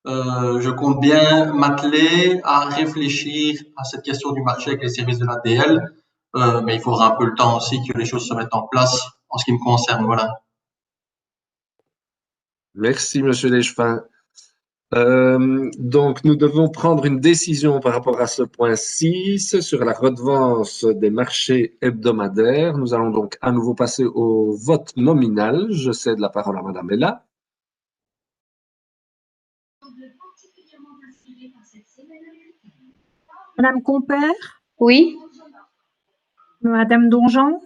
je compte bien m'atteler à réfléchir à cette question du marché avec les services de l'ADL. Mais il faudra un peu le temps aussi que les choses se mettent en place en ce qui me concerne. Voilà. Merci, Monsieur Léchevin. Donc, nous devons prendre une décision par rapport à ce point 6 sur la redevance des marchés hebdomadaires. Nous allons donc à nouveau passer au vote nominal. Je cède la parole à Madame Ella. Madame Compère? Oui. Madame Donjean?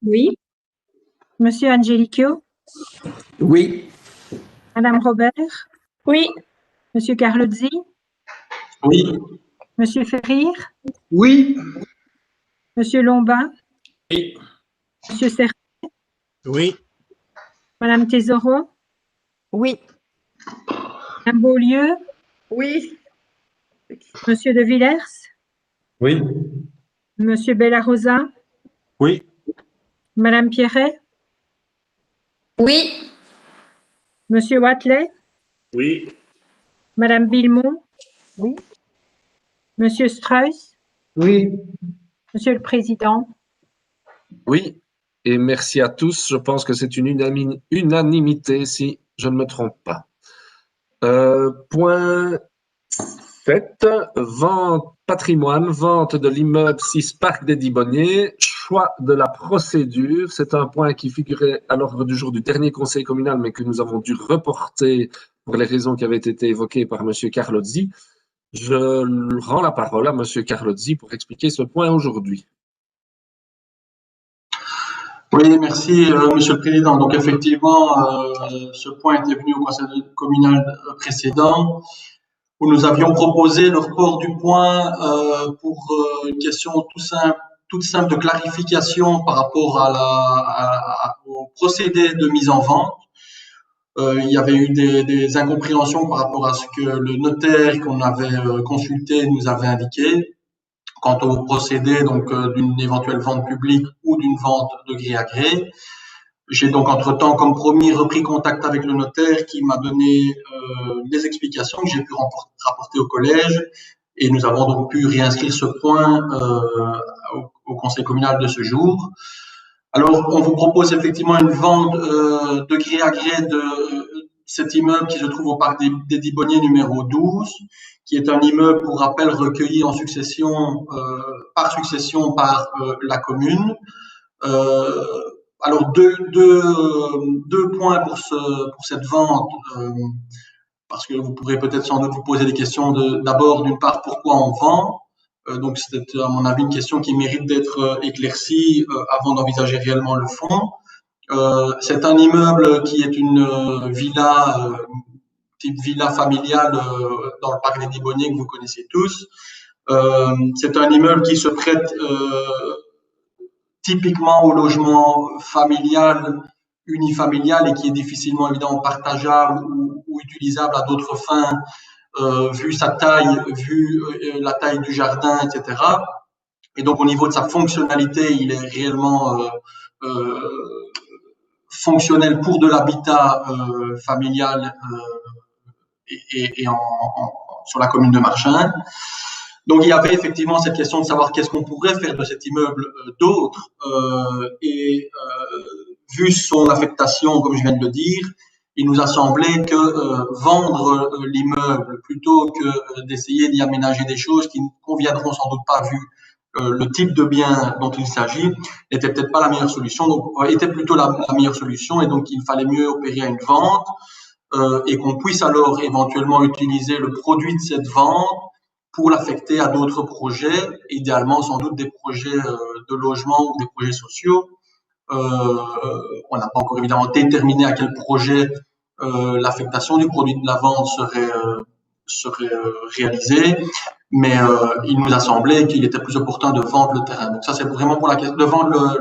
Oui. Monsieur Angelico? Oui. Madame Robert? Oui. Monsieur Carlozzi? Oui. Monsieur Ferrir? Oui. Monsieur Lombard? Oui. Monsieur Serret? Oui. Madame Tesoro? Oui. Madame Beaulieu? Oui. Monsieur de Villers? Oui. Monsieur Bellarosa? Oui. Madame Pierret? Oui. Monsieur Watley? Oui. Madame Billemont? Oui. Monsieur Strauss? Oui. Monsieur le Président? Oui, et merci à tous. Je pense que c'est une unanimité si je ne me trompe pas. Point 7, vente patrimoine, vente de l'immeuble 6 Parc des Dibonniers, choix de la procédure. C'est un point qui figurait à l'ordre du jour du dernier conseil communal, mais que nous avons dû reporter pour les raisons qui avaient été évoquées par M. Carlozzi. Je rends la parole à M. Carlozzi pour expliquer ce point aujourd'hui. Oui, merci, Monsieur le Président. Donc, effectivement, ce point était venu au conseil communal précédent où nous avions proposé le report du point pour une question tout simple toute simple de clarification par rapport au procédé de mise en vente. Il y avait eu des incompréhensions par rapport à ce que le notaire qu'on avait consulté nous avait indiqué quant au procédé donc d'une éventuelle vente publique ou d'une vente de gré à gré. J'ai donc entre-temps, comme promis, repris contact avec le notaire qui m'a donné les explications que j'ai pu rapporter au collège, et nous avons donc pu réinscrire ce point au conseil communal de ce jour. Alors, on vous propose effectivement une vente de gré à gré de cet immeuble qui se trouve au parc des Dibonniers numéro 12, qui est un immeuble, pour rappel, recueilli en succession, par la commune. Alors, deux points pour cette vente, parce que vous pourrez peut-être sans doute vous poser des questions d'abord, d'une part, pourquoi on vend. Donc, c'est à mon avis une question qui mérite d'être éclaircie avant d'envisager réellement le fond. C'est un immeuble qui est une villa, type villa familiale dans le parc des Dibonniers que vous connaissez tous. C'est un immeuble qui se prête typiquement au logement familial, unifamilial, et qui est difficilement évidemment partageable ou utilisable à d'autres fins, vu sa taille, vu la taille du jardin, etc. Et donc, au niveau de sa fonctionnalité, il est réellement fonctionnel pour de l'habitat familial et sur la commune de Marchins. Donc, il y avait effectivement cette question de savoir qu'est-ce qu'on pourrait faire de cet immeuble d'autre. Vu son affectation, comme je viens de le dire, il nous a semblé que vendre l'immeuble plutôt que d'essayer d'y aménager des choses qui ne conviendront sans doute pas vu le type de bien dont il s'agit, n'était peut-être pas la meilleure solution, donc était plutôt la meilleure solution, et donc il fallait mieux opérer à une vente et qu'on puisse alors éventuellement utiliser le produit de cette vente pour l'affecter à d'autres projets, idéalement sans doute des projets de logement ou des projets sociaux. On n'a pas encore évidemment déterminé à quel projet l'affectation du produit de la vente serait réalisée, mais il nous a semblé qu'il était plus opportun de vendre le terrain. Donc ça, c'est vraiment pour la question de vendre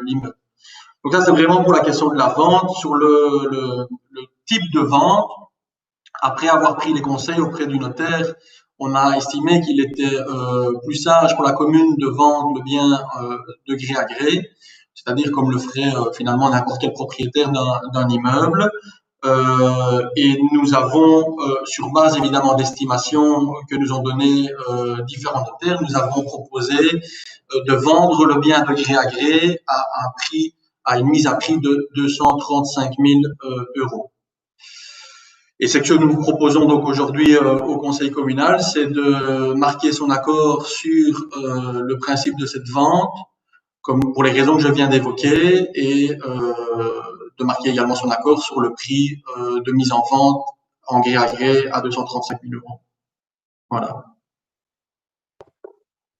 l'immeuble. Donc ça, c'est vraiment pour la question de la vente. Sur le type de vente, après avoir pris les conseils auprès du notaire, on a estimé qu'il était plus sage pour la commune de vendre le bien de gré à gré, c'est-à-dire comme le ferait finalement n'importe quel propriétaire d'un immeuble. Et nous avons, sur base évidemment d'estimations que nous ont données différents notaires, nous avons proposé de vendre le bien de gré à gré à une mise à prix de 235 000 €. Et ce que nous vous proposons donc aujourd'hui au conseil communal, c'est de marquer son accord sur le principe de cette vente, comme pour les raisons que je viens d'évoquer, et de marquer également son accord sur le prix de mise en vente en gré à gré à 235 000 €. Voilà.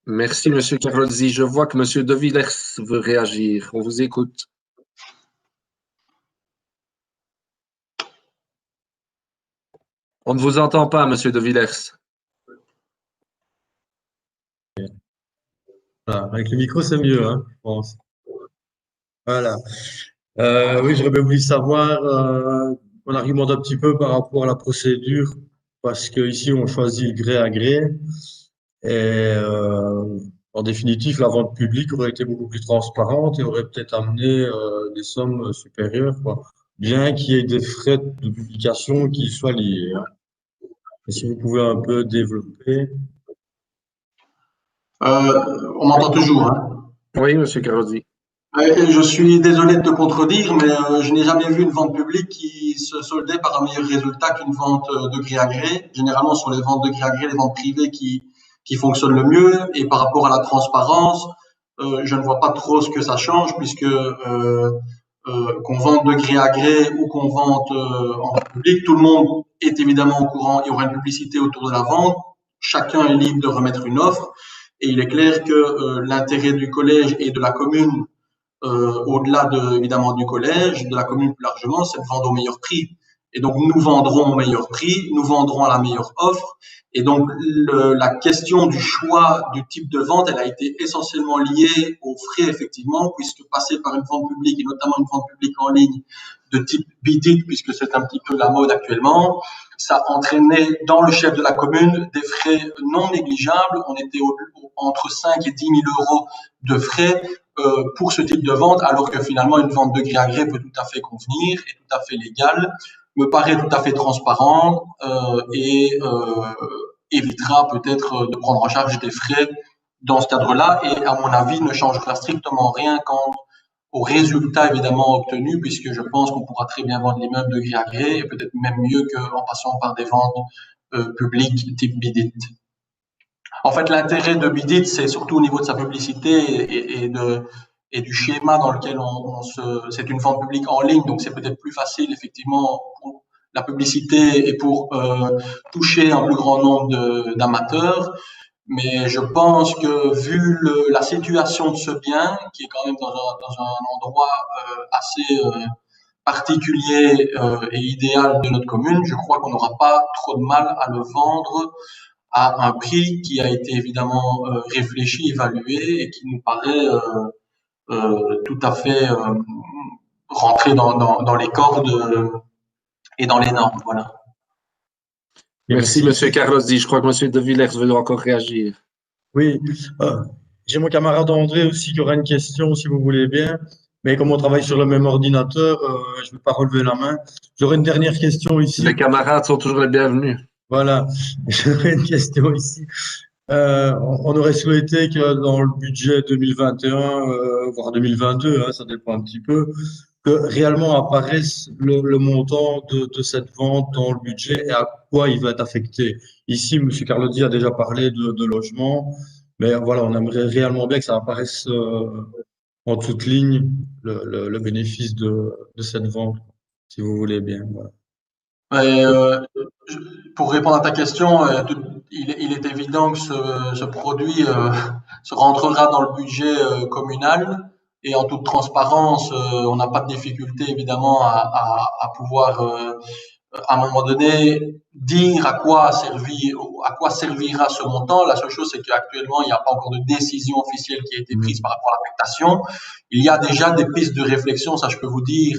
Merci, Monsieur Carolzi. Je vois que Monsieur De Villers veut réagir. On vous écoute. On ne vous entend pas, Monsieur De Villers. Voilà, avec le micro, c'est mieux, hein, je pense. Voilà. Oui, j'aurais bien voulu savoir, on argumente un petit peu par rapport à la procédure, parce qu'ici, on choisit le gré à gré. Et en définitive, la vente publique aurait été beaucoup plus transparente et aurait peut-être amené des sommes supérieures, quoi. Bien qu'il y ait des frais de publication qui soient liés, hein. Et si vous pouvez un peu développer. On m'entend toujours, hein? Oui, Monsieur Carolzi. Je suis désolé de te contredire, mais je n'ai jamais vu une vente publique qui se soldait par un meilleur résultat qu'une vente de gré à gré. Généralement, ce sont les ventes de gré à gré, les ventes privées qui fonctionnent le mieux. Et par rapport à la transparence, je ne vois pas trop ce que ça change, puisque qu'on vende de gré à gré ou qu'on vende en vente publique, tout le monde est évidemment au courant. Il y aura une publicité autour de la vente. Chacun est libre de remettre une offre. Et il est clair que l'intérêt du collège et de la commune, au-delà évidemment du collège, de la commune plus largement, c'est de vendre au meilleur prix. Et donc, nous vendrons au meilleur prix, nous vendrons à la meilleure offre. Et donc, la question du choix du type de vente, elle a été essentiellement liée aux frais, effectivement, puisque passer par une vente publique, et notamment une vente publique en ligne de type Bidit, puisque c'est un petit peu la mode actuellement, ça entraînait dans le chef de la commune des frais non négligeables. On était entre 5 et 10 000 euros de frais pour ce type de vente, alors que finalement, une vente de gré à gré peut tout à fait convenir et tout à fait légale, me paraît tout à fait transparent et évitera peut-être de prendre en charge des frais dans ce cadre-là et, à mon avis, ne changera strictement rien quant aux résultats évidemment obtenus, puisque je pense qu'on pourra très bien vendre l'immeuble de gré à gré et peut-être même mieux qu'en passant par des ventes publiques type Bidit. En fait, l'intérêt de Bidit, c'est surtout au niveau de sa publicité et du schéma dans lequel c'est une vente publique en ligne, donc c'est peut-être plus facile effectivement pour la publicité et pour toucher un plus grand nombre d'amateurs. Mais je pense que vu la situation de ce bien, qui est quand même dans un endroit assez particulier et idéal de notre commune, je crois qu'on n'aura pas trop de mal à le vendre à un prix qui a été évidemment réfléchi, évalué et qui nous paraît tout à fait rentrer dans les cordes et dans les normes. Voilà. Merci, Monsieur Carlozzi. Je crois que Monsieur De Villers veut encore réagir. Oui, j'ai mon camarade André aussi qui aura une question, si vous voulez bien. Mais comme on travaille sur le même ordinateur, je ne vais pas relever la main. J'aurais une dernière question ici. Les camarades sont toujours les bienvenus. Voilà, j'aurais une question ici. On aurait souhaité que dans le budget 2021, voire 2022, hein, ça dépend un petit peu, que réellement apparaisse le montant de cette vente dans le budget et à quoi il va être affecté. Ici, M. Carlozzi a déjà parlé de logement, mais voilà, on aimerait réellement bien que ça apparaisse en toute ligne, le bénéfice de cette vente, si vous voulez bien. Voilà. Pour répondre à ta question, il est évident que ce produit se rentrera dans le budget communal et en toute transparence, on n'a pas de difficulté évidemment à pouvoir à un moment donné dire à quoi servira ce montant. La seule chose, c'est qu'actuellement, il n'y a pas encore de décision officielle qui a été prise par rapport à l'affectation. Il y a déjà des pistes de réflexion, ça je peux vous dire.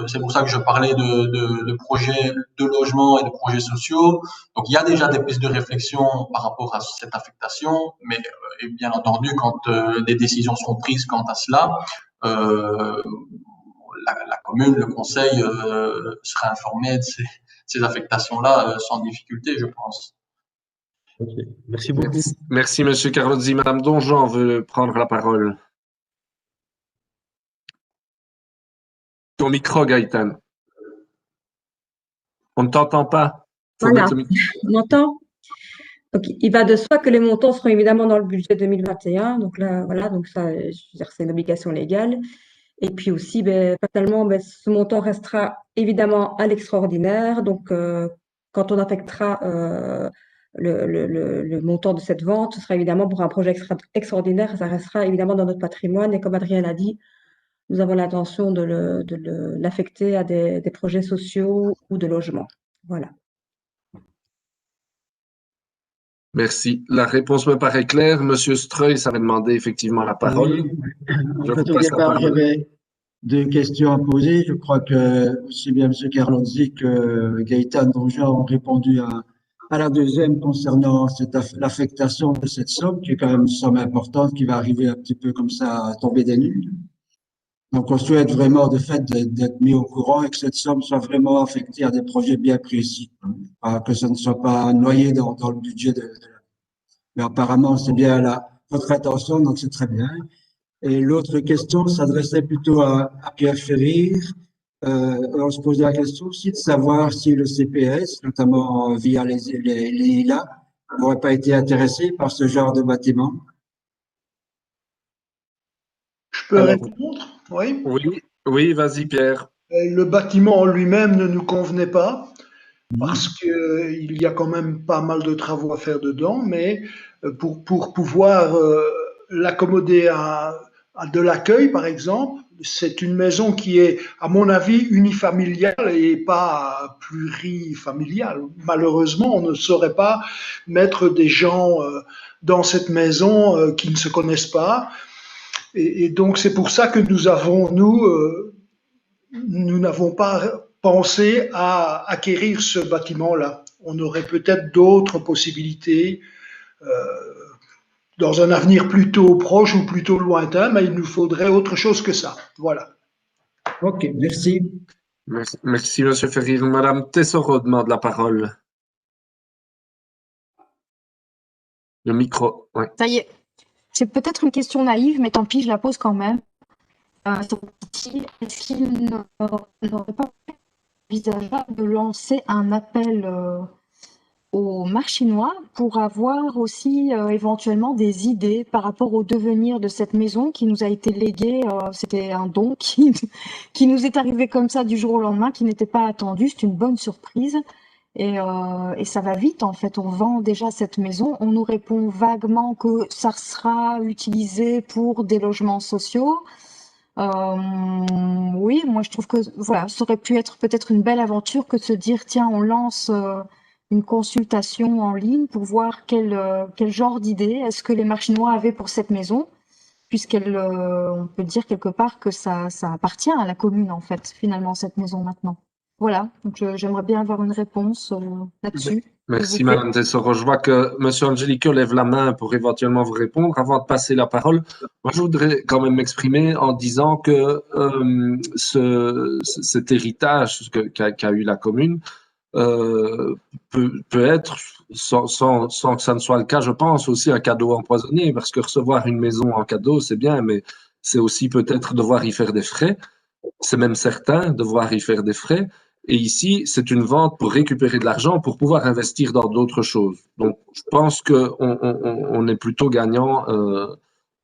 C'est pour ça que je parlais de projets de logement et de projets sociaux. Donc, il y a déjà des pistes de réflexion par rapport à cette affectation, mais et bien entendu, quand des décisions seront prises quant à cela, la commune, le conseil sera informé de ces affectations-là sans difficulté, je pense. Ok, merci beaucoup. Merci, Monsieur Carlozzi. Madame Donjean veut prendre la parole. Ton micro, Gaëtan. On ne t'entend pas. Voilà, on m'entend. Donc, il va de soi que les montants seront évidemment dans le budget 2021. Donc là, voilà, donc ça, je veux dire, c'est une obligation légale. Et puis aussi, fatalement, ce montant restera évidemment à l'extraordinaire. Donc, quand on affectera le montant de cette vente, ce sera évidemment pour un projet extraordinaire. Ça restera évidemment dans notre patrimoine. Et comme Adrien l'a dit, nous avons l'intention de l'affecter à des projets sociaux ou de logement. Voilà. Merci. La réponse me paraît claire. Monsieur Streuss avait demandé effectivement la parole. Oui. En fait, au départ, j'avais deux questions à poser. Je crois que aussi bien M. Carlozzi que Gaëtan Donjean ont répondu à la deuxième concernant l'affectation de cette somme, qui est quand même une somme importante qui va arriver un petit peu comme ça à tomber des nues. Donc, on souhaite vraiment de fait d'être mis au courant et que cette somme soit vraiment affectée à des projets bien précis, que ça ne soit pas noyé dans le budget mais apparemment, c'est bien votre intention, donc c'est très bien. Et l'autre question s'adressait plutôt à Pierre Ferrir. On se posait la question aussi de savoir si le CPS, notamment via les ILA, n'aurait pas été intéressé par ce genre de bâtiment. Je peux répondre? Oui. Oui, vas-y Pierre. Le bâtiment en lui-même ne nous convenait pas parce qu'il y a quand même pas mal de travaux à faire dedans, mais pour pouvoir l'accommoder à de l'accueil, par exemple, C'est une maison qui est, à mon avis, unifamiliale et pas plurifamiliale. Malheureusement, on ne saurait pas mettre des gens dans cette maison qui ne se connaissent pas. Et donc, c'est pour ça que nous n'avons pas pensé à acquérir ce bâtiment-là. On aurait peut-être d'autres possibilités dans un avenir plutôt proche ou plutôt lointain, mais il nous faudrait autre chose que ça. Voilà. Ok, merci. Merci, Monsieur Ferrier. Madame Tessoro demande la parole. Le micro, oui. Ça y est. C'est peut-être une question naïve, mais tant pis, je la pose quand même. Est-ce qu'il n'aurait pas été envisageable de lancer un appel au marché noir pour avoir aussi éventuellement des idées par rapport au devenir de cette maison qui nous a été léguée. C'était un don qui nous est arrivé comme ça du jour au lendemain, qui n'était pas attendu. C'est une bonne surprise. Et ça va vite, en fait. On vend déjà cette maison. On nous répond vaguement que ça sera utilisé pour des logements sociaux. Oui, moi je trouve que voilà, ça aurait pu être peut-être une belle aventure que de se dire tiens, on lance une consultation en ligne pour voir quel genre d'idée est-ce que les Marchinois avaient pour cette maison, puisqu'elle, on peut dire quelque part que ça appartient à la commune en fait, finalement cette maison maintenant. Voilà, donc j'aimerais bien avoir une réponse là-dessus. Merci, Madame Tessoro. Je vois que Monsieur Angelico lève la main pour éventuellement vous répondre. Avant de passer la parole, moi, je voudrais quand même m'exprimer en disant que cet héritage qu'a eu la commune peut être, sans que ça ne soit le cas, je pense, aussi un cadeau empoisonné, parce que recevoir une maison en cadeau, c'est bien, mais c'est aussi peut-être devoir y faire des frais. C'est même certain, devoir y faire des frais. Et ici, c'est une vente pour récupérer de l'argent, pour pouvoir investir dans d'autres choses. Donc, je pense qu'on est plutôt gagnant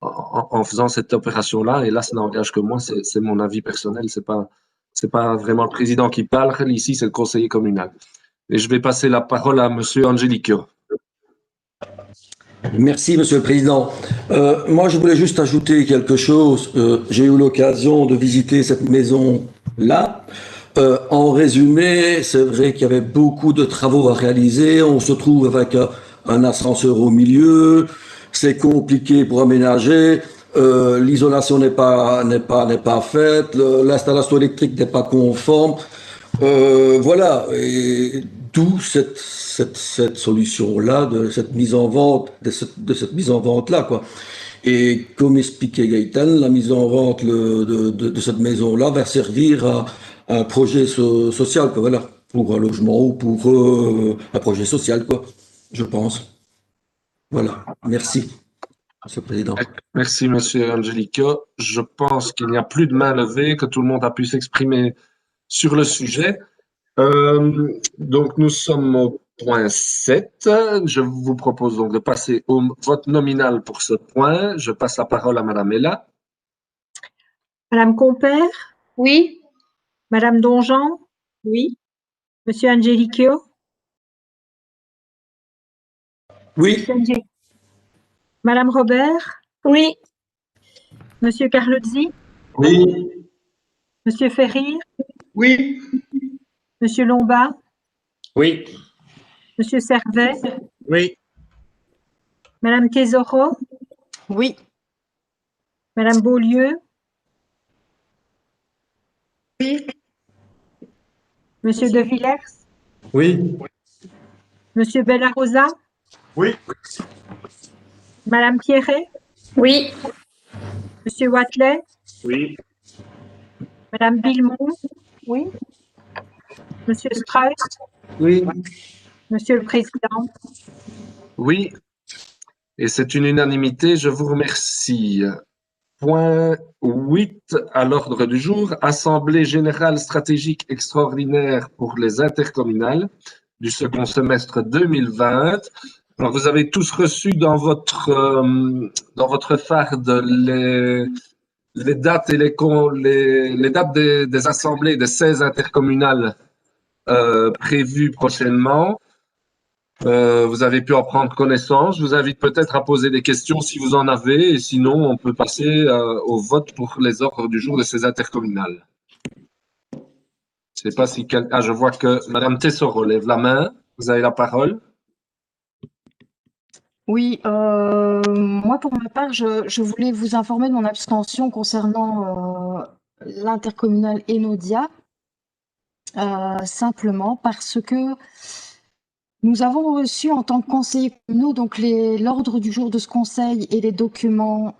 en faisant cette opération-là. Et là, ça n'engage que moi, c'est mon avis personnel. C'est pas vraiment le président qui parle. Ici, c'est le conseiller communal. Et je vais passer la parole à Monsieur Angelico. Merci, Monsieur le Président. Moi, je voulais juste ajouter quelque chose. J'ai eu l'occasion de visiter cette maison-là. En résumé, c'est vrai qu'il y avait beaucoup de travaux à réaliser. On se trouve avec un ascenseur au milieu. C'est compliqué pour aménager. L'isolation n'est pas faite. L'installation électrique n'est pas conforme. Voilà. Et d'où cette solution-là, de cette mise en vente, de cette mise en vente-là, quoi. Et comme expliquait Gaëtan, la mise en vente de cette maison-là va servir à un projet social, quoi, voilà, pour un logement ou pour un projet social, quoi, je pense. Voilà, merci, Monsieur le Président. Merci, Monsieur Angelico. Je pense qu'il n'y a plus de main levée, que tout le monde a pu s'exprimer sur le sujet. Donc, nous sommes au point 7. Je vous propose donc de passer au vote nominal pour ce point. Je passe la parole à Madame Ella. Madame Compère? Oui. Madame Donjean? Oui. Monsieur Angelico? Oui. Madame Robert? Oui. Monsieur Carlozzi? Oui. Monsieur Ferrier? Oui. Monsieur Lomba? Oui. Monsieur Servet? Oui. Madame Tesoro? Oui. Madame Beaulieu? Oui. Monsieur De Villers? Oui. Monsieur Bellarosa? Oui. Madame Pierret? Oui. Monsieur Watley? Oui. Madame Billemont? Oui. Monsieur Strauss? Oui. Monsieur le Président? Oui. Et c'est une unanimité. Je vous remercie. Point 8 à l'ordre du jour, Assemblée générale stratégique extraordinaire pour les intercommunales du second semestre 2020. Alors, vous avez tous reçu dans votre farde les dates et les dates des assemblées des 16 intercommunales prévues prochainement. Vous avez pu en prendre connaissance. Je vous invite peut-être à poser des questions si vous en avez, et sinon, on peut passer au vote pour les ordres du jour de ces intercommunales. Je sais pas si Ah, je vois que Madame Tessoro lève la main. Vous avez la parole. Oui, moi pour ma part, je voulais vous informer de mon abstention concernant l'intercommunal Enodia, simplement parce que nous avons reçu en tant que conseillers communaux donc l'ordre du jour de ce conseil et les documents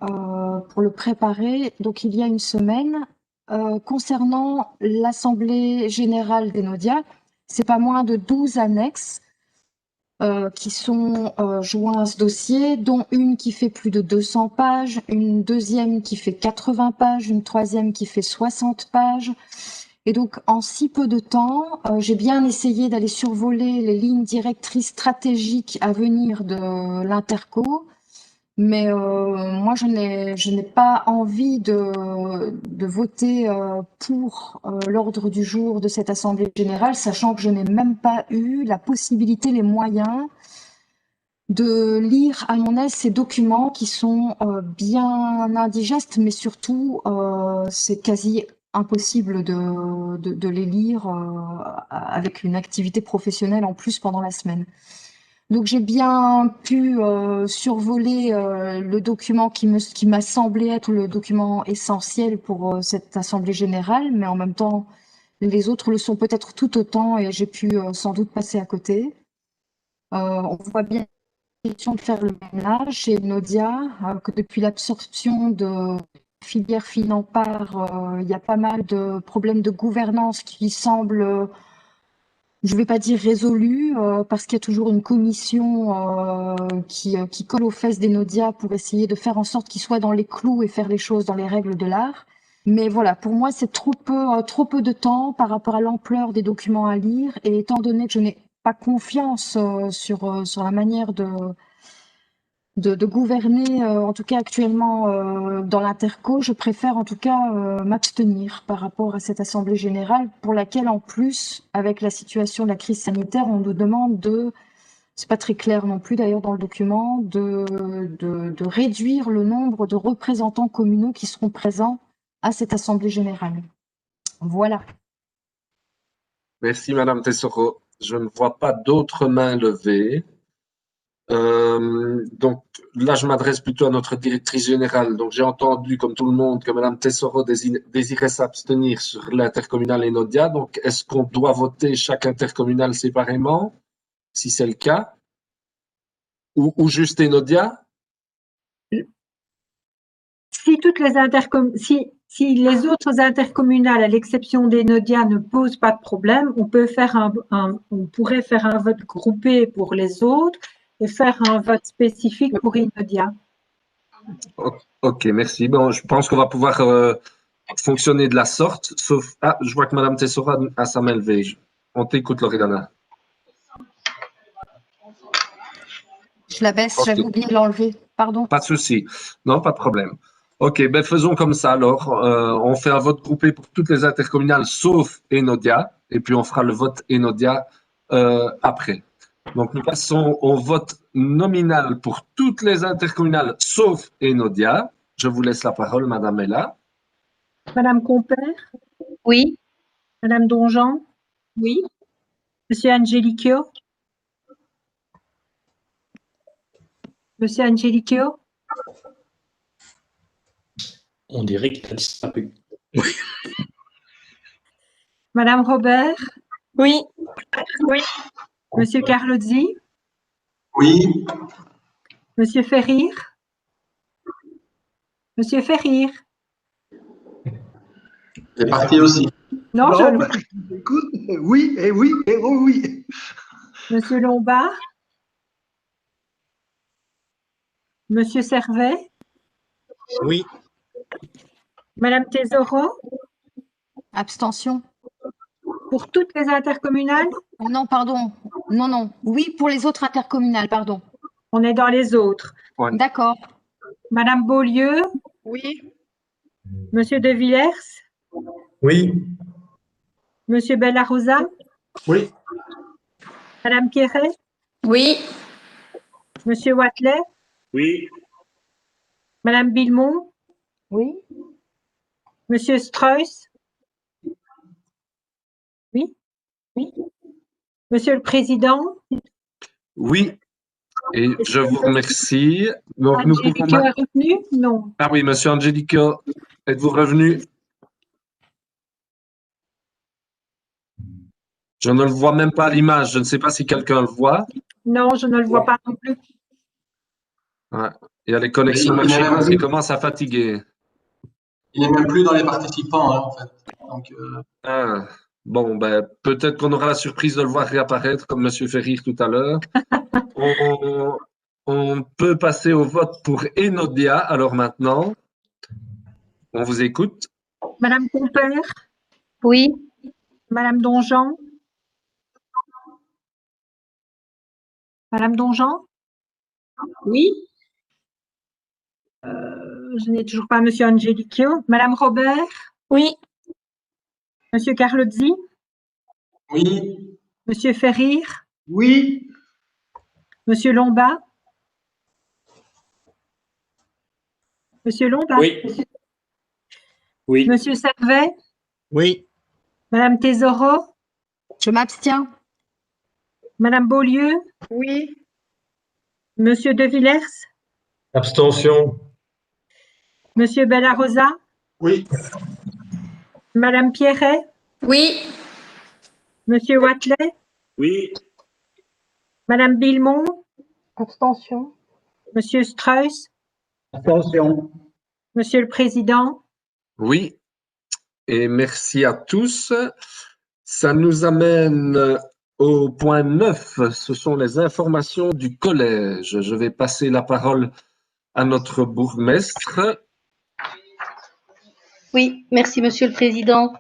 pour le préparer. Donc il y a une semaine, concernant l'Assemblée générale d'Enodia, c'est pas moins de 12 annexes qui sont joints à ce dossier, dont une qui fait plus de 200 pages, une deuxième qui fait 80 pages, une troisième qui fait 60 pages. Et donc, en si peu de temps, j'ai bien essayé d'aller survoler les lignes directrices stratégiques à venir de l'Interco, mais moi, je n'ai pas envie de voter pour l'ordre du jour de cette Assemblée générale, sachant que je n'ai même pas eu la possibilité, les moyens de lire à mon aise ces documents qui sont bien indigestes, mais surtout, c'est quasi impossible de les lire avec une activité professionnelle en plus pendant la semaine. Donc j'ai bien pu survoler le document qui m'a semblé être le document essentiel pour cette assemblée générale, mais en même temps, les autres le sont peut-être tout autant et j'ai pu sans doute passer à côté. On voit bien question de faire le ménage chez Nodia, que depuis l'absorption de filière Finampar, il y a pas mal de problèmes de gouvernance qui semblent, je ne vais pas dire résolus, parce qu'il y a toujours une commission qui colle aux fesses des Nodia pour essayer de faire en sorte qu'ils soient dans les clous et faire les choses dans les règles de l'art. Mais voilà, pour moi, c'est trop peu de temps par rapport à l'ampleur des documents à lire, et étant donné que je n'ai pas confiance sur la manière de gouverner, en tout cas actuellement dans l'Interco, je préfère en tout cas m'abstenir par rapport à cette Assemblée générale pour laquelle en plus, avec la situation de la crise sanitaire, on nous demande c'est pas très clair non plus d'ailleurs dans le document, de réduire le nombre de représentants communaux qui seront présents à cette Assemblée générale. Voilà. Merci, Madame Tessoro. Je ne vois pas d'autres mains levées. Donc là, je m'adresse plutôt à notre directrice générale. Donc j'ai entendu, comme tout le monde, que Madame Tessoro désirait s'abstenir sur l'intercommunal Enodia. Donc est-ce qu'on doit voter chaque intercommunal séparément, si c'est le cas, ou juste Enodia? Si les autres intercommunales, à l'exception d'Enodia, ne posent pas de problème, on pourrait faire un vote groupé pour les autres et faire un vote spécifique pour Enodia. Ok, merci. Bon, je pense qu'on va pouvoir fonctionner de la sorte, sauf... Ah, je vois que Madame Tessora a sa main levée. On t'écoute, Loredana. Je la baisse, j'avais oublié de l'enlever. Pardon. Pas de souci. Non, pas de problème. Ok, ben faisons comme ça alors. On fait un vote groupé pour toutes les intercommunales sauf Enodia, et puis on fera le vote Enodia après. Donc nous passons au vote nominal pour toutes les intercommunales sauf Enodia. Je vous laisse la parole, Madame Ella. Madame Compère? Oui. Madame Donjean? Oui. Monsieur Angelico? Monsieur Angelico? On dirait qu'il a disparu. Oui. Madame Robert? Oui. Oui. Monsieur Carlozzi? Oui. Monsieur Ferrir? Monsieur Ferrir? C'est parti aussi. Non, écoute, oui, et oui, et oui. Monsieur Lombard? Monsieur Servet? Oui. Madame Tesoro? Abstention. Pour toutes les intercommunales? Non, pardon. Non. Oui, pour les autres intercommunales, pardon. On est dans les autres. Ouais. D'accord. Madame Beaulieu? Oui. Monsieur De Villers? Oui. Monsieur Bellarosa? Oui. Madame Quéret? Oui. Monsieur Watley, Oui. Madame Billemont, Oui. Monsieur Strauss, oui, oui. Monsieur le Président, Oui, et je vous remercie. Donc, nous pouvons... Angelique est revenue? Non. Ah oui, Monsieur Angelico, êtes-vous revenu? Je ne le vois même pas à l'image. Je ne sais pas si quelqu'un le voit. Non, je ne le vois pas non plus. Ouais. Il y a les connexions qui commencent à fatiguer. Il n'est même plus dans les participants, hein, en fait. Donc, Ah, bon, ben, peut-être qu'on aura la surprise de le voir réapparaître comme Monsieur Ferrir tout à l'heure. On peut passer au vote pour Enodia. Alors maintenant, on vous écoute. Madame Compère, Oui. Madame Donjean, Madame Donjean, Oui. je n'ai toujours pas Monsieur Angelico. Madame Robert, Oui. Monsieur Carlozzi, oui. Monsieur Ferrir, Oui. Monsieur Lomba, Monsieur Lomba, Oui. Oui. Monsieur Servet, Oui. Madame Tesoro, Je m'abstiens. Madame Beaulieu, Oui. Monsieur De Villers, Abstention. Monsieur Bellarosa, Oui. Madame Pierret, Oui. Monsieur Watley, Oui. Madame Billemont, Abstention. Monsieur Strauss, Attention. Monsieur le Président, Oui, et merci à tous. Ça nous amène au point 9. Ce sont les informations du collège. Je vais passer la parole à notre bourgmestre. Oui, merci Monsieur le Président.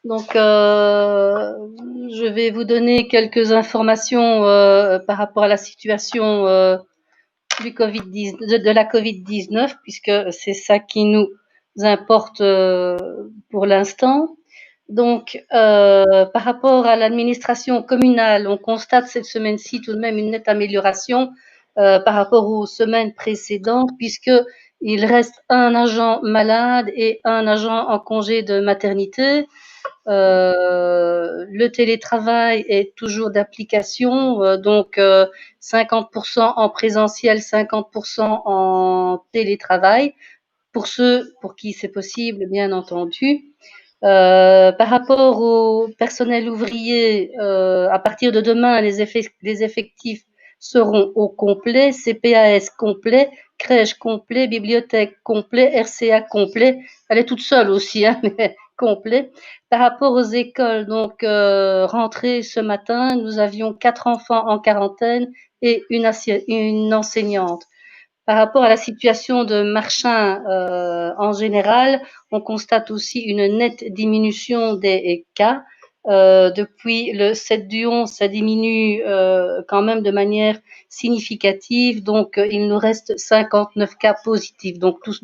Donc, je vais vous donner quelques informations par rapport à la situation du de la Covid-19, puisque c'est ça qui nous importe pour l'instant. Donc, par rapport à l'administration communale, on constate cette semaine-ci tout de même une nette amélioration par rapport aux semaines précédentes, puisqu'il reste un agent malade et un agent en congé de maternité. Le télétravail est toujours d'application, donc 50% en présentiel, 50% en télétravail, pour ceux pour qui c'est possible, bien entendu. Par rapport au personnel ouvrier, à partir de demain, les effectifs seront au complet, CPAS complet, crèche complet, bibliothèque complet, RCA complet. Elle est toute seule aussi, hein, mais complet. Par rapport aux écoles, donc rentrée ce matin, nous avions 4 enfants en quarantaine et une enseignante. Par rapport à la situation de Marchin en général, on constate aussi une nette diminution des cas. Depuis le 7 du 11, ça diminue quand même de manière significative. Donc, il nous reste 59 cas positifs. Donc, tous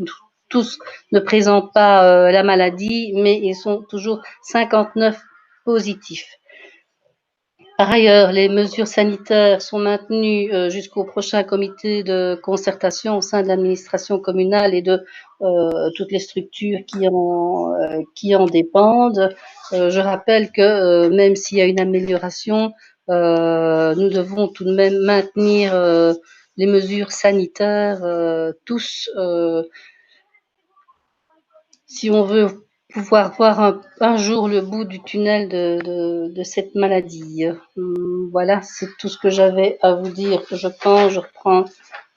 ne présentent pas la maladie, mais ils sont toujours 59 positifs. Par ailleurs, les mesures sanitaires sont maintenues jusqu'au prochain comité de concertation au sein de l'administration communale et de toutes les structures qui en dépendent. Je rappelle que même s'il y a une amélioration, nous devons tout de même maintenir les mesures sanitaires tous si on veut pouvoir voir un jour le bout du tunnel de cette maladie. Voilà, c'est tout ce que j'avais à vous dire. Je pense, je reprends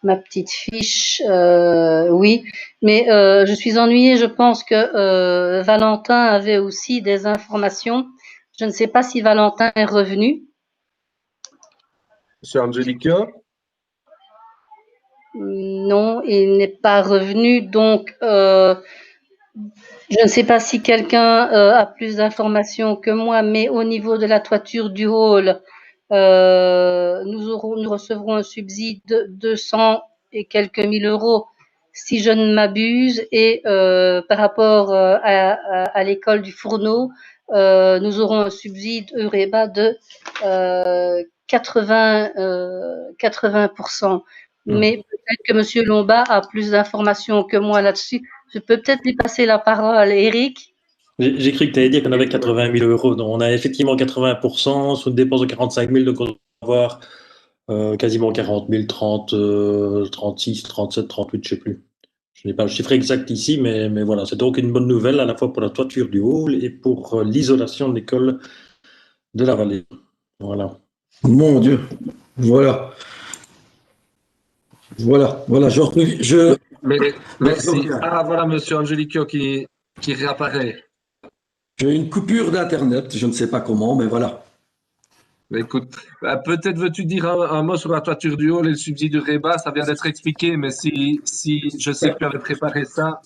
ma petite fiche. Oui, mais je suis ennuyée. Je pense que Valentin avait aussi des informations. Je ne sais pas si Valentin est revenu. Monsieur Angelico? Non, il n'est pas revenu. Donc, je ne sais pas si quelqu'un a plus d'informations que moi, mais au niveau de la toiture du hall, nous recevrons un subside de 200 et quelques mille euros, si je ne m'abuse. Et par rapport à l'école du Fourneau, nous aurons un subside Eureba de 80%. Mais peut-être que Monsieur Lomba a plus d'informations que moi là-dessus. Je peux peut-être lui passer la parole, Eric. J'ai cru que tu allais dire qu'on avait 80 000 euros. Donc, on a effectivement 80% sur une dépense de 45 000, donc on va avoir quasiment 40 000, 30, 36, 37, 38, je ne sais plus. Je n'ai pas le chiffre exact ici, mais voilà. C'est donc une bonne nouvelle à la fois pour la toiture du hall et pour l'isolation de l'école de la vallée. Voilà. Mon Dieu. Voilà. Mais merci. Ah, voilà, monsieur Angelico qui réapparaît. J'ai une coupure d'Internet, je ne sais pas comment, mais voilà. Mais écoute, peut-être veux-tu dire un mot sur la toiture du hall et le subside du REBA, ça vient d'être expliqué, mais si je sais que tu avais préparé ça.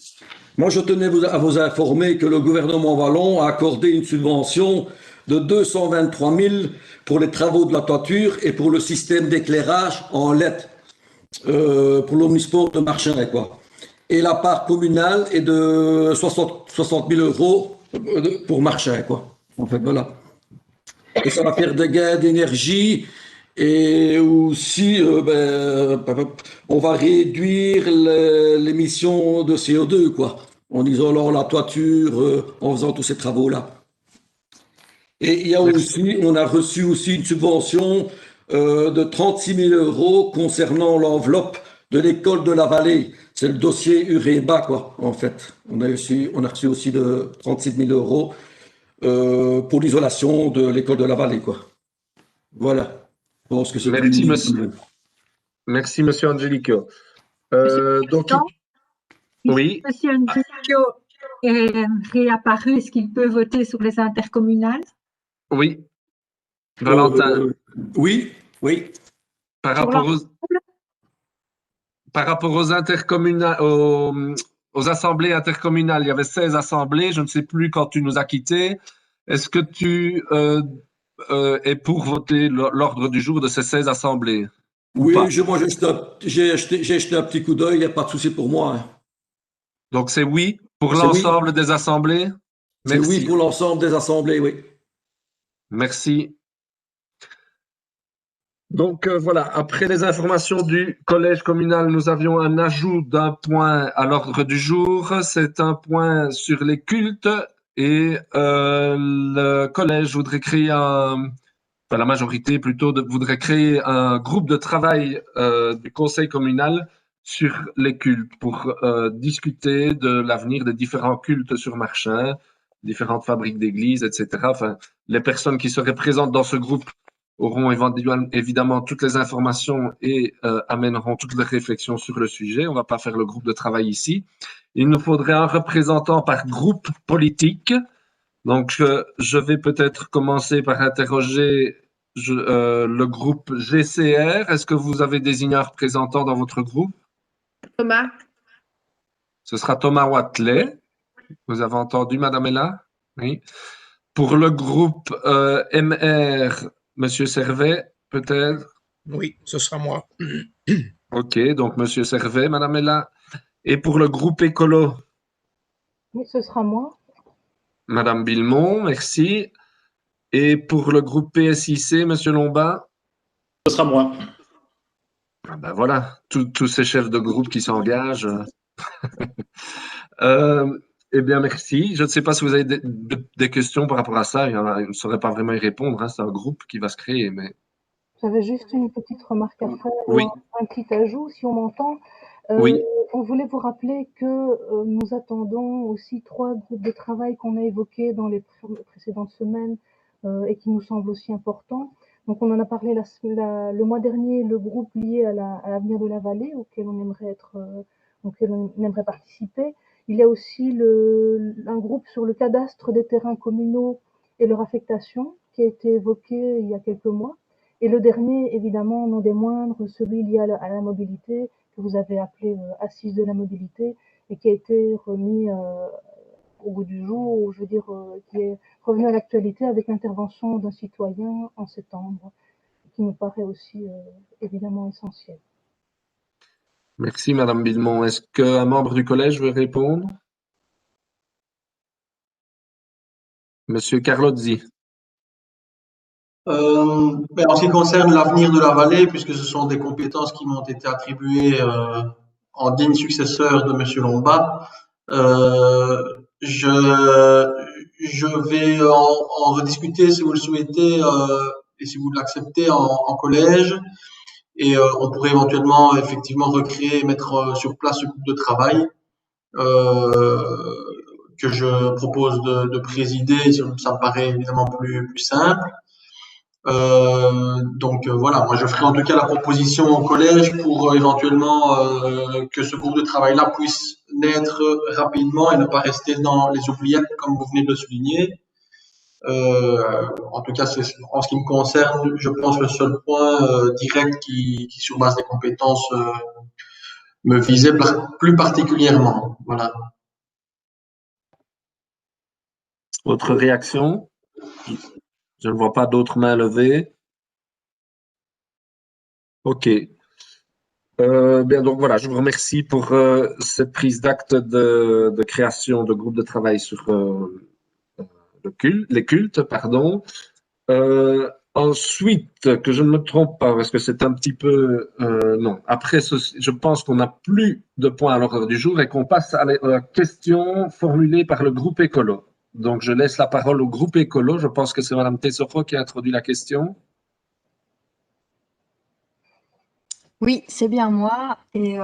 Moi, je tenais à vous informer que le gouvernement wallon a accordé une subvention de 223 000 pour les travaux de la toiture et pour le système d'éclairage en LED pour l'omnisport de Marchais, quoi. Et la part communale est de 60 000 euros pour Marchais, quoi. En fait, voilà. Et ça va faire des gains d'énergie et aussi, on va réduire l'émission de CO2, quoi, en isolant la toiture, en faisant tous ces travaux-là. Et il y a aussi, on a reçu aussi une subvention de 36 000 euros concernant l'enveloppe de l'école de la vallée. C'est le dossier UREBA, quoi, en fait. On a reçu aussi de 36 000 euros pour l'isolation de l'école de la vallée, quoi. Voilà. Je pense que c'est Merci, monsieur. Merci, monsieur Angelico. Donc, oui. Monsieur Angelico est réapparu. Est-ce qu'il peut voter sur les intercommunales? Oui. Valentin. Oui. Par rapport aux intercommunales, aux assemblées intercommunales, il y avait 16 assemblées. Je ne sais plus quand tu nous as quittés. Est-ce que tu es pour voter l'ordre du jour de ces 16 assemblées? Oui, moi j'ai jeté un petit coup d'œil, il n'y a pas de souci pour moi. Hein. Donc c'est oui pour l'ensemble des assemblées? C'est oui pour l'ensemble des assemblées, oui. Merci. Donc voilà, après les informations du collège communal, nous avions un ajout d'un point à l'ordre du jour. C'est un point sur les cultes et le collège voudrait créer la majorité plutôt voudrait créer un groupe de travail du conseil communal sur les cultes pour discuter de l'avenir des différents cultes sur Marchais, différentes fabriques d'églises, etc. Enfin, les personnes qui seraient présentes dans ce groupe auront évidemment toutes les informations et amèneront toutes les réflexions sur le sujet. On ne va pas faire le groupe de travail ici. Il nous faudrait un représentant par groupe politique. Donc, je vais peut-être commencer par interroger le groupe GCR. Est-ce que vous avez désigné un représentant dans votre groupe? Thomas. Ce sera Thomas Watley. Vous avez entendu, Madame Ella? Oui. Pour le groupe MR, Monsieur Servet, peut-être? Oui, ce sera moi. OK, donc Monsieur Servet, Madame Ella. Et pour le groupe écolo? Oui, ce sera moi. Madame Billemont, merci. Et pour le groupe PSIC, Monsieur Lomba? Ce sera moi. Ah ben voilà, tous ces chefs de groupe qui s'engagent. Eh bien, merci. Je ne sais pas si vous avez des questions par rapport à ça. Il ne saurait pas vraiment y répondre. Hein. C'est un groupe qui va se créer. Mais... J'avais juste une petite remarque à faire, oui. Un petit ajout, si on m'entend. Oui. On voulait vous rappeler que nous attendons aussi 3 groupes de travail qu'on a évoqués dans les précédentes semaines et qui nous semblent aussi importants. Donc, on en a parlé le mois dernier, le groupe lié à l'avenir de la vallée, auquel on aimerait participer. Il y a aussi un groupe sur le cadastre des terrains communaux et leur affectation qui a été évoqué il y a quelques mois. Et le dernier, évidemment, non des moindres, celui lié à la mobilité, que vous avez appelé Assise de la mobilité, et qui a été remis au bout du jour, ou je veux dire, qui est revenu à l'actualité avec l'intervention d'un citoyen en septembre, qui nous paraît aussi évidemment essentiel. Merci, Madame Billemont. Est-ce qu'un membre du collège veut répondre? Monsieur Carlozzi. Mais en ce qui concerne l'avenir de la vallée, puisque ce sont des compétences qui m'ont été attribuées en digne successeur de M. Lomba, je vais en rediscuter si vous le souhaitez et si vous l'acceptez en collège. Et on pourrait éventuellement effectivement recréer et mettre sur place ce groupe de travail que je propose de présider. Ça me paraît évidemment plus simple. Donc voilà, moi je ferai en tout cas la proposition au collège pour éventuellement que ce groupe de travail-là puisse naître rapidement et ne pas rester dans les oubliettes comme vous venez de le souligner. En tout cas, en ce qui me concerne, je pense le seul point direct qui, sur base des compétences, me visait plus particulièrement. Voilà. Autre réaction? Je ne vois pas d'autres mains levées. OK. Bien, donc voilà, je vous remercie pour cette prise d'acte de création de groupe de travail sur les cultes, pardon. Ensuite, que je ne me trompe pas, parce que c'est un petit peu... non, après ceci, je pense qu'on n'a plus de points à l'ordre du jour et qu'on passe à la question formulée par le groupe écolo. Donc, je laisse la parole au groupe écolo. Je pense que c'est Mme Tessoro qui a introduit la question. Oui, c'est bien moi. Et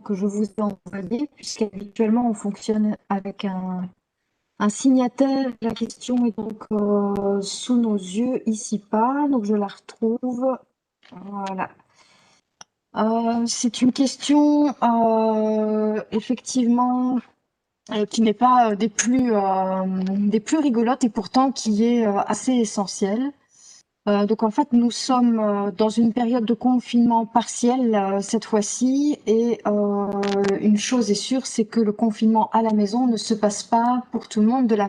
que je vous ai envoyé, puisqu'habituellement on fonctionne avec un signataire. La question est donc sous nos yeux, ici pas, donc je la retrouve. Voilà. C'est une question effectivement qui n'est pas des plus rigolotes et pourtant qui est assez essentielle. Donc en fait, nous sommes dans une période de confinement partiel cette fois-ci et une chose est sûre, c'est que le confinement à la maison ne se passe pas pour tout le monde de la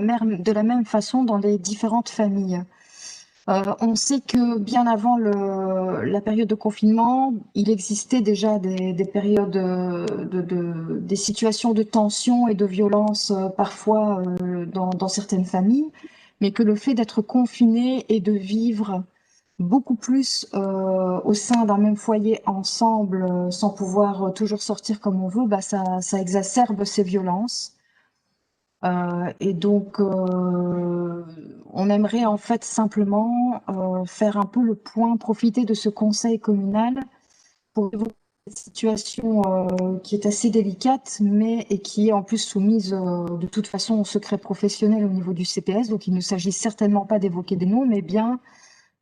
même façon dans les différentes familles. On sait que bien avant la période de confinement, il existait déjà des périodes des situations de tension et de violence parfois dans certaines familles, mais que le fait d'être confiné et de vivre beaucoup plus au sein d'un même foyer ensemble sans pouvoir toujours sortir comme on veut, bah ça exacerbe ces violences. Et donc, on aimerait en fait simplement faire un peu le point, profiter de ce conseil communal pour évoquer cette situation qui est assez délicate, mais et qui est en plus soumise de toute façon au secret professionnel au niveau du CPS. Donc, il ne s'agit certainement pas d'évoquer des noms, mais bien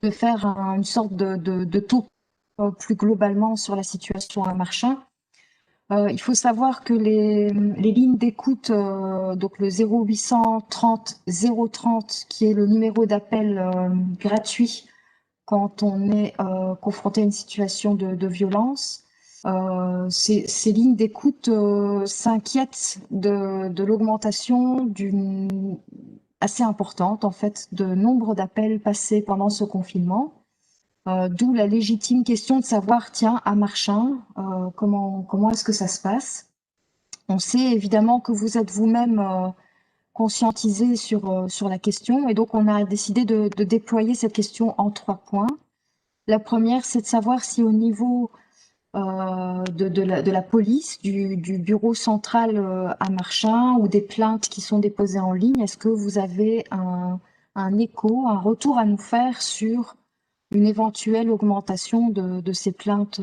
de faire une sorte de topo plus globalement sur la situation à Marchin. Il faut savoir que les lignes d'écoute, donc le 0800 30 030, qui est le numéro d'appel gratuit quand on est confronté à une situation de violence, ces lignes d'écoute s'inquiètent de l'augmentation assez importante en fait de nombre d'appels passés pendant ce confinement. D'où la légitime question de savoir, tiens, à Marchin, comment est-ce que ça se passe? On sait évidemment que vous êtes vous-même conscientisé sur la question et donc on a décidé de déployer cette question en 3 points. La première, c'est de savoir si au niveau de la police, du bureau central à Marchin ou des plaintes qui sont déposées en ligne, est-ce que vous avez un écho, un retour à nous faire sur une éventuelle augmentation de ces plaintes,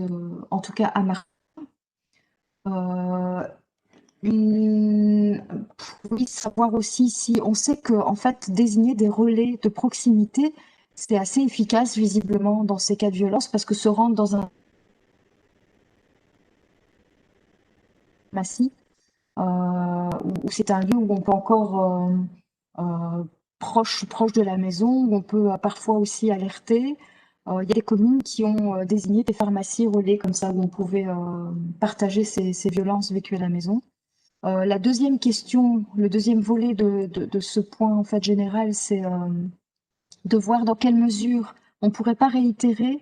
en tout cas à Marseille. Oui, savoir aussi si on sait que en fait désigner des relais de proximité, c'est assez efficace visiblement dans ces cas de violence parce que se rendre dans un massif où c'est un lieu où on peut encore proche de la maison, où on peut parfois aussi alerter. Il y a des communes qui ont désigné des pharmacies relais comme ça où on pouvait partager ces violences vécues à la maison. La deuxième question, le deuxième volet de ce point en fait général, c'est de voir dans quelle mesure on ne pourrait pas réitérer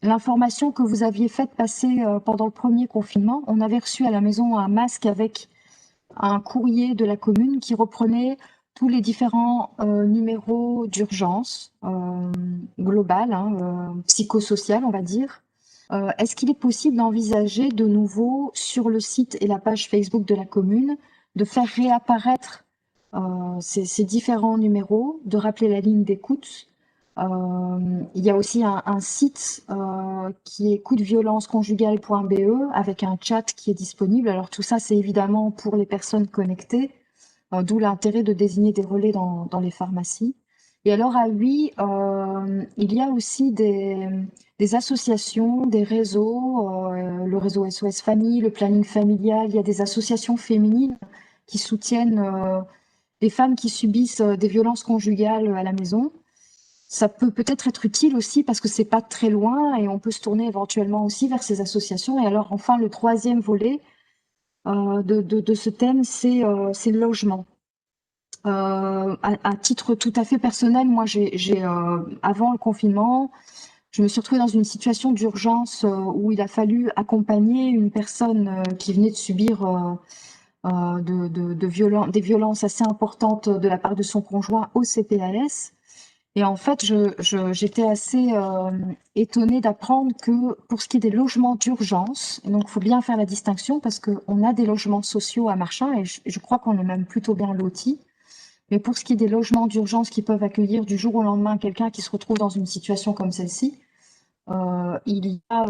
l'information que vous aviez faite passer pendant le premier confinement. On avait reçu à la maison un masque avec un courrier de la commune qui reprenait tous les différents numéros d'urgence globale, psychosociale, on va dire. Est-ce qu'il est possible d'envisager de nouveau sur le site et la page Facebook de la commune de faire réapparaître ces différents numéros, de rappeler la ligne d'écoute? Il y a aussi un site qui est coupdeviolenceconjugale.be avec un chat qui est disponible. Alors tout ça, c'est évidemment pour les personnes connectées, d'où l'intérêt de désigner des relais dans les pharmacies. Et alors à Huy, il y a aussi des associations, des réseaux, le réseau SOS Famille, le planning familial. Il y a des associations féminines qui soutiennent les femmes qui subissent des violences conjugales à la maison. Ça peut peut-être être utile aussi parce que c'est pas très loin et on peut se tourner éventuellement aussi vers ces associations. Et alors enfin, le troisième volet de ce thème, c'est le logement. À titre tout à fait personnel, moi, avant le confinement, je me suis retrouvée dans une situation d'urgence où il a fallu accompagner une personne qui venait de subir des violences assez importantes de la part de son conjoint au CPAS. Et en fait, j'étais assez étonnée d'apprendre que pour ce qui est des logements d'urgence, donc il faut bien faire la distinction parce qu'on a des logements sociaux à Marchand et je crois qu'on est même plutôt bien lotis. Mais pour ce qui est des logements d'urgence qui peuvent accueillir du jour au lendemain quelqu'un qui se retrouve dans une situation comme celle-ci, il y a,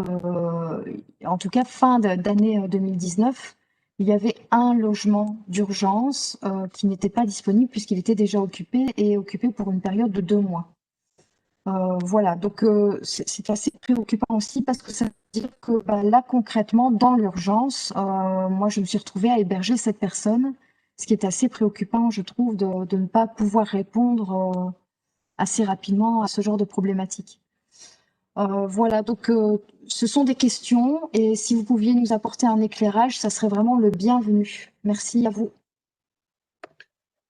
en tout cas fin d'année 2019, il y avait un logement d'urgence qui n'était pas disponible puisqu'il était déjà occupé et occupé pour une période de 2 mois. Voilà, donc c'est assez préoccupant aussi parce que ça veut dire que là concrètement, dans l'urgence, moi je me suis retrouvée à héberger cette personne, ce qui est assez préoccupant, je trouve, de ne pas pouvoir répondre assez rapidement à ce genre de problématique. Voilà, donc ce sont des questions et si vous pouviez nous apporter un éclairage, ça serait vraiment le bienvenu. Merci à vous.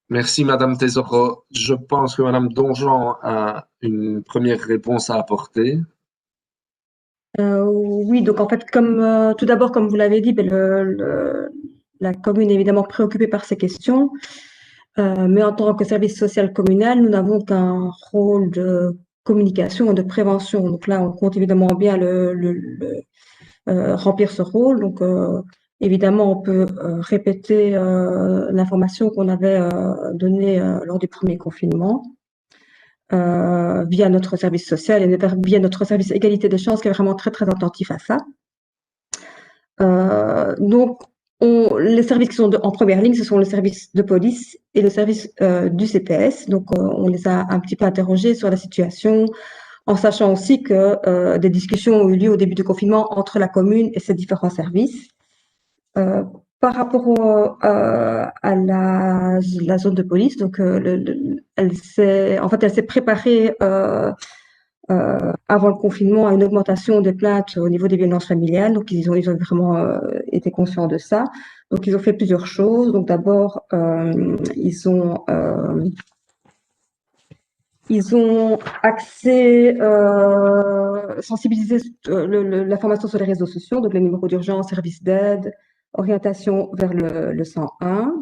Merci, Madame Tesoro. Je pense que Madame Donjean a une première réponse à apporter. Oui, donc en fait, comme tout d'abord, comme vous l'avez dit, la commune est évidemment préoccupée par ces questions, mais en tant que service social communal, nous n'avons qu'un rôle de communication et de prévention. Donc là, on compte évidemment bien remplir ce rôle. Donc évidemment, on peut répéter l'information qu'on avait donnée lors du premier confinement. Via notre service social et via notre service égalité des chances qui est vraiment très très attentif à ça. Donc les services qui sont en première ligne, ce sont le service de police et le service du CPS. Donc on les a un petit peu interrogés sur la situation, en sachant aussi que des discussions ont eu lieu au début du confinement entre la commune et ses différents services. Par rapport à la zone de police, donc elle s'est préparée avant le confinement à une augmentation des plaintes au niveau des violences familiales. Donc ils ont vraiment été conscients de ça. Donc ils ont fait plusieurs choses. Donc d'abord ils ont sensibilisé l'information sur les réseaux sociaux, donc les numéros d'urgence, services d'aide, orientation vers le 101.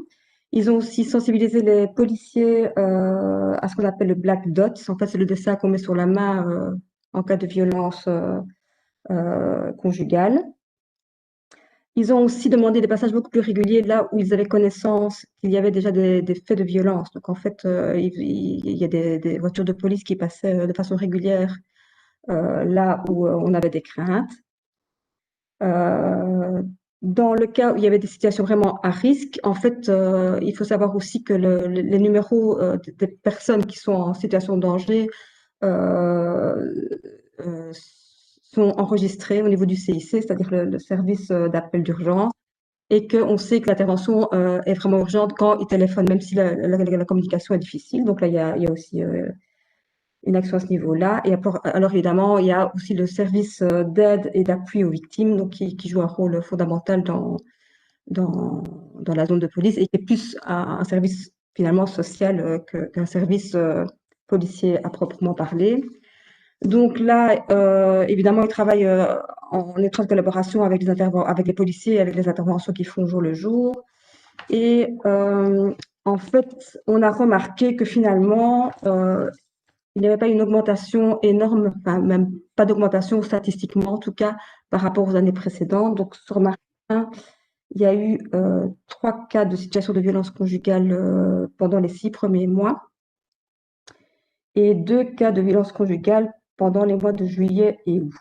Ils ont aussi sensibilisé les policiers à ce qu'on appelle le Black Dot. En fait, c'est le dessin qu'on met sur la main en cas de violence conjugale. Ils ont aussi demandé des passages beaucoup plus réguliers là où ils avaient connaissance qu'il y avait déjà des faits de violence. Donc, en fait, il y a des voitures de police qui passaient de façon régulière là où on avait des craintes. Dans le cas où il y avait des situations vraiment à risque, en fait, il faut savoir aussi que les numéros des personnes qui sont en situation de danger sont enregistrés au niveau du CIC, c'est-à-dire le service d'appel d'urgence, et qu'on sait que l'intervention est vraiment urgente quand ils téléphonent, même si la communication est difficile. Donc là, il y a aussi une action à ce niveau-là. Et alors évidemment, il y a aussi le service d'aide et d'appui aux victimes, donc qui joue un rôle fondamental dans la zone de police et qui est plus un service finalement social qu'un service policier à proprement parler. Donc là, évidemment, ils travaillent en étroite collaboration avec les policiers, avec les interventions qu'ils font jour le jour. Et en fait, on a remarqué que finalement, il n'y avait pas une augmentation énorme, enfin même pas d'augmentation statistiquement en tout cas par rapport aux années précédentes. Donc sur Martin, il y a eu 3 cas de situation de violence conjugale pendant les 6 premiers mois et 2 cas de violence conjugale pendant les mois de juillet et août.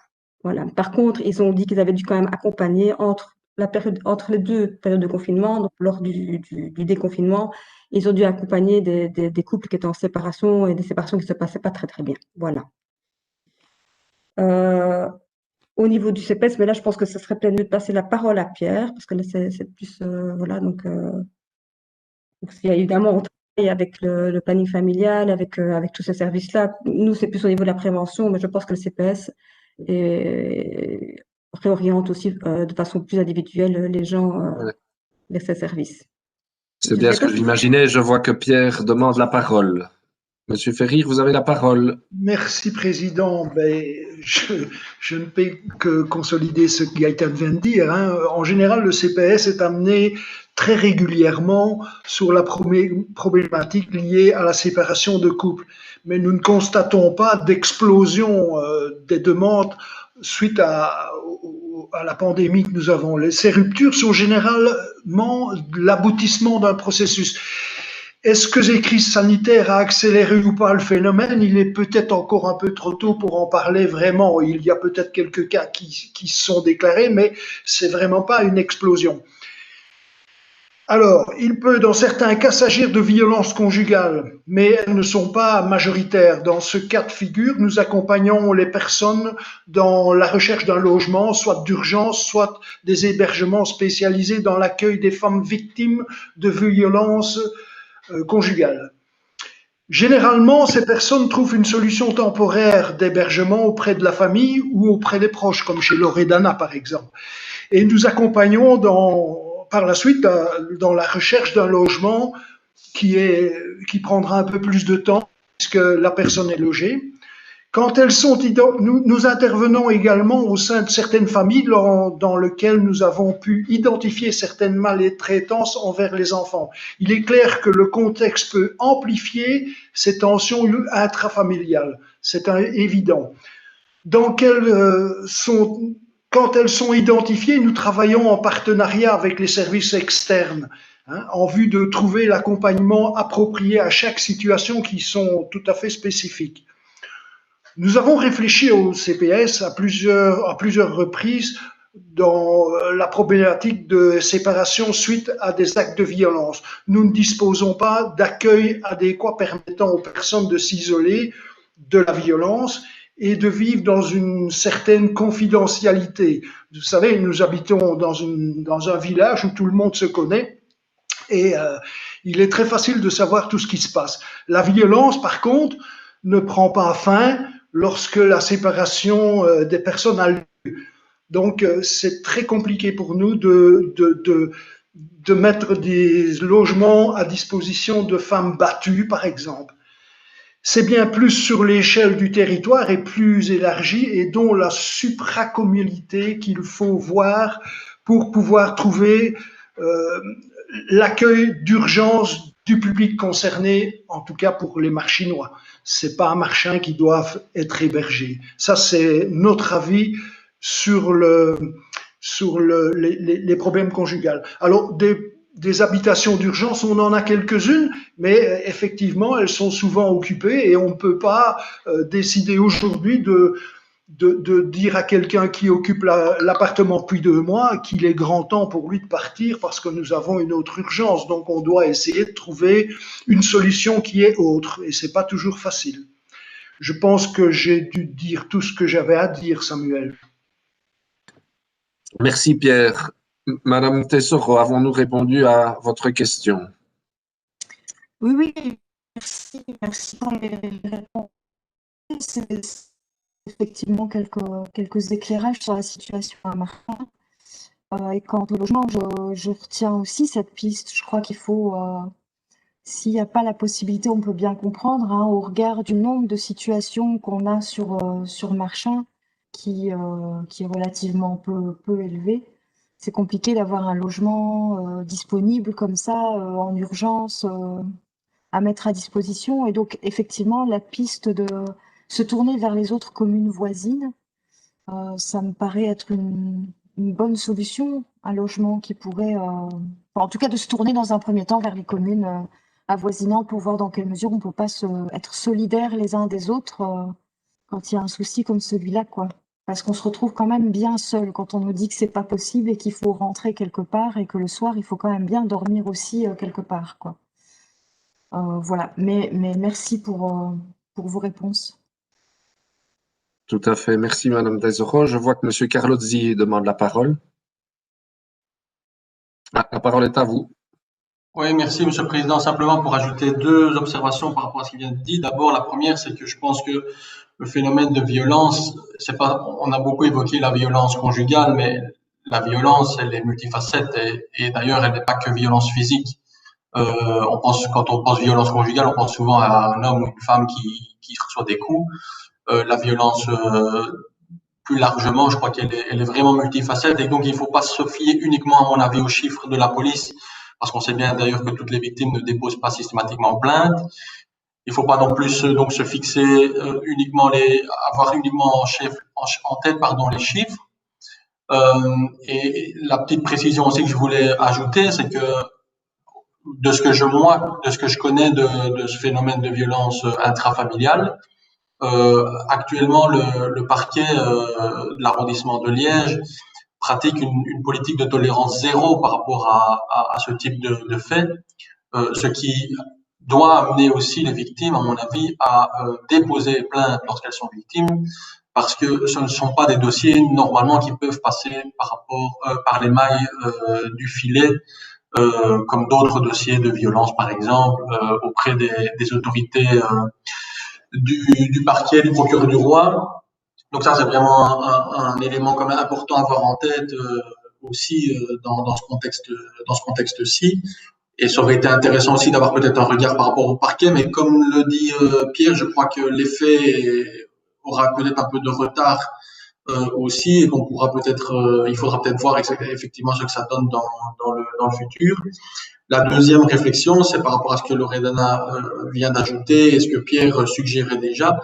Voilà. Par contre, ils ont dit qu'ils avaient dû quand même accompagner entre les 2 périodes de confinement, donc lors du déconfinement, ils ont dû accompagner des couples qui étaient en séparation et des séparations qui ne se passaient pas très très bien. Voilà. Au niveau du CPS, mais là je pense que ce serait peut-être mieux de passer la parole à Pierre, parce que là c'est plus voilà, donc il y a évidemment on travaille avec le planning familial, avec tous ces services-là. Nous c'est plus au niveau de la prévention, mais je pense que le CPS réoriente aussi de façon plus individuelle les gens vers ces services. C'est bien ce que j'imaginais. Je vois que Pierre demande la parole. Monsieur Ferrir, vous avez la parole. Merci, Président. Je ne peux que consolider ce que Gaëtan vient de dire. En général, le CPS est amené très régulièrement sur la problématique liée à la séparation de couple. Mais nous ne constatons pas d'explosion des demandes suite à la pandémie que nous avons. Ces ruptures sont généralement l'aboutissement d'un processus. Est-ce que ces crises sanitaires a accéléré ou pas le phénomène? Il est peut-être encore un peu trop tôt pour en parler vraiment. Il y a peut-être quelques cas qui sont déclarés, mais c'est vraiment pas une explosion. Alors, il peut dans certains cas s'agir de violences conjugales, mais elles ne sont pas majoritaires. Dans ce cas de figure, nous accompagnons les personnes dans la recherche d'un logement, soit d'urgence, soit des hébergements spécialisés dans l'accueil des femmes victimes de violences conjugales. Généralement, ces personnes trouvent une solution temporaire d'hébergement auprès de la famille ou auprès des proches, comme chez Loredana par exemple. Et nous accompagnons par la suite dans la recherche d'un logement qui prendra un peu plus de temps puisque la personne est logée. Quand elles sont nous intervenons également au sein de certaines familles dans lesquelles nous avons pu identifier certaines maltraitances envers les enfants. Il est clair que le contexte peut amplifier ces tensions intrafamiliales, c'est évident. Quand elles sont identifiées, nous travaillons en partenariat avec les services externes en vue de trouver l'accompagnement approprié à chaque situation qui sont tout à fait spécifiques. Nous avons réfléchi au CPS à plusieurs reprises dans la problématique de séparation suite à des actes de violence. Nous ne disposons pas d'accueil adéquat permettant aux personnes de s'isoler de la violence et de vivre dans une certaine confidentialité. Vous savez, nous habitons dans un village où tout le monde se connaît et il est très facile de savoir tout ce qui se passe. La violence, par contre, ne prend pas fin lorsque la séparation des personnes a lieu. Donc, c'est très compliqué pour nous de mettre des logements à disposition de femmes battues, par exemple. C'est bien plus sur l'échelle du territoire et plus élargi et dont la supracommunalité qu'il faut voir pour pouvoir trouver l'accueil d'urgence du public concerné, en tout cas pour les Marchinois. C'est pas à Marchin qui doivent être hébergés. Ça, c'est notre avis sur les problèmes conjugaux. Alors, des habitations d'urgence, on en a quelques-unes, mais effectivement, elles sont souvent occupées et on ne peut pas décider aujourd'hui de dire à quelqu'un qui occupe l'appartement depuis 2 mois qu'il est grand temps pour lui de partir parce que nous avons une autre urgence. Donc, on doit essayer de trouver une solution qui est autre et c'est pas toujours facile. Je pense que j'ai dû dire tout ce que j'avais à dire, Samuel. Merci, Pierre. Madame Tessoro, avons-nous répondu à votre question? Oui, merci pour les réponses. C'est effectivement quelques éclairages sur la situation à Martin. Et quant au logement, je retiens aussi cette piste. Je crois qu'il faut, s'il n'y a pas la possibilité, on peut bien comprendre, au regard du nombre de situations qu'on a sur Marchin, qui est relativement peu élevé. c'est compliqué d'avoir un logement disponible comme ça, en urgence, à mettre à disposition. Et donc, effectivement, la piste de se tourner vers les autres communes voisines, ça me paraît être une bonne solution, un logement qui pourrait, en tout cas, de se tourner dans un premier temps vers les communes avoisinantes pour voir dans quelle mesure on peut pas être solidaires les uns des autres quand il y a un souci comme celui-là, quoi. Parce qu'on se retrouve quand même bien seul quand on nous dit que c'est pas possible et qu'il faut rentrer quelque part et que le soir, il faut quand même bien dormir aussi quelque part, quoi. Voilà, mais merci pour vos réponses. Tout à fait. Merci, Madame Desoro. Je vois que Monsieur Carlozzi demande la parole. Ah, la parole est à vous. Oui, merci, Monsieur le Président. Simplement pour ajouter deux observations par rapport à ce qui vient de dire. D'abord, la première, c'est que je pense que le phénomène de violence, c'est pas, on a beaucoup évoqué la violence conjugale, mais la violence, elle est multifacette et d'ailleurs, elle n'est pas que violence physique. Quand on pense violence conjugale, on pense souvent à un homme ou une femme qui reçoit des coups. La violence, plus largement, je crois elle est vraiment multifacette et donc il ne faut pas se fier uniquement, à mon avis, aux chiffres de la police, parce qu'on sait bien d'ailleurs que toutes les victimes ne déposent pas systématiquement plainte. Il ne faut pas non plus donc se fixer avoir uniquement en tête les chiffres. Et la petite précision aussi que je voulais ajouter, c'est que de ce que je connais de ce phénomène de violence intrafamiliale, actuellement le parquet de l'arrondissement de Liège pratique une politique de tolérance zéro par rapport à ce type de fait, ce qui doit amener aussi les victimes, à mon avis, à déposer plainte lorsqu'elles sont victimes, parce que ce ne sont pas des dossiers normalement qui peuvent passer par les mailles du filet, comme d'autres dossiers de violence, par exemple, auprès des autorités du parquet, du procureur du roi. Donc ça, c'est vraiment un élément quand même important à avoir en tête aussi dans ce contexte-ci. Et ça aurait été intéressant aussi d'avoir peut-être un regard par rapport au parquet, mais comme le dit Pierre, je crois que l'effet aura peut-être un peu de retard aussi, et qu'on pourra peut-être, il faudra peut-être voir effectivement ce que ça donne dans le futur. La deuxième réflexion, c'est par rapport à ce que Loredana vient d'ajouter et ce que Pierre suggérait déjà.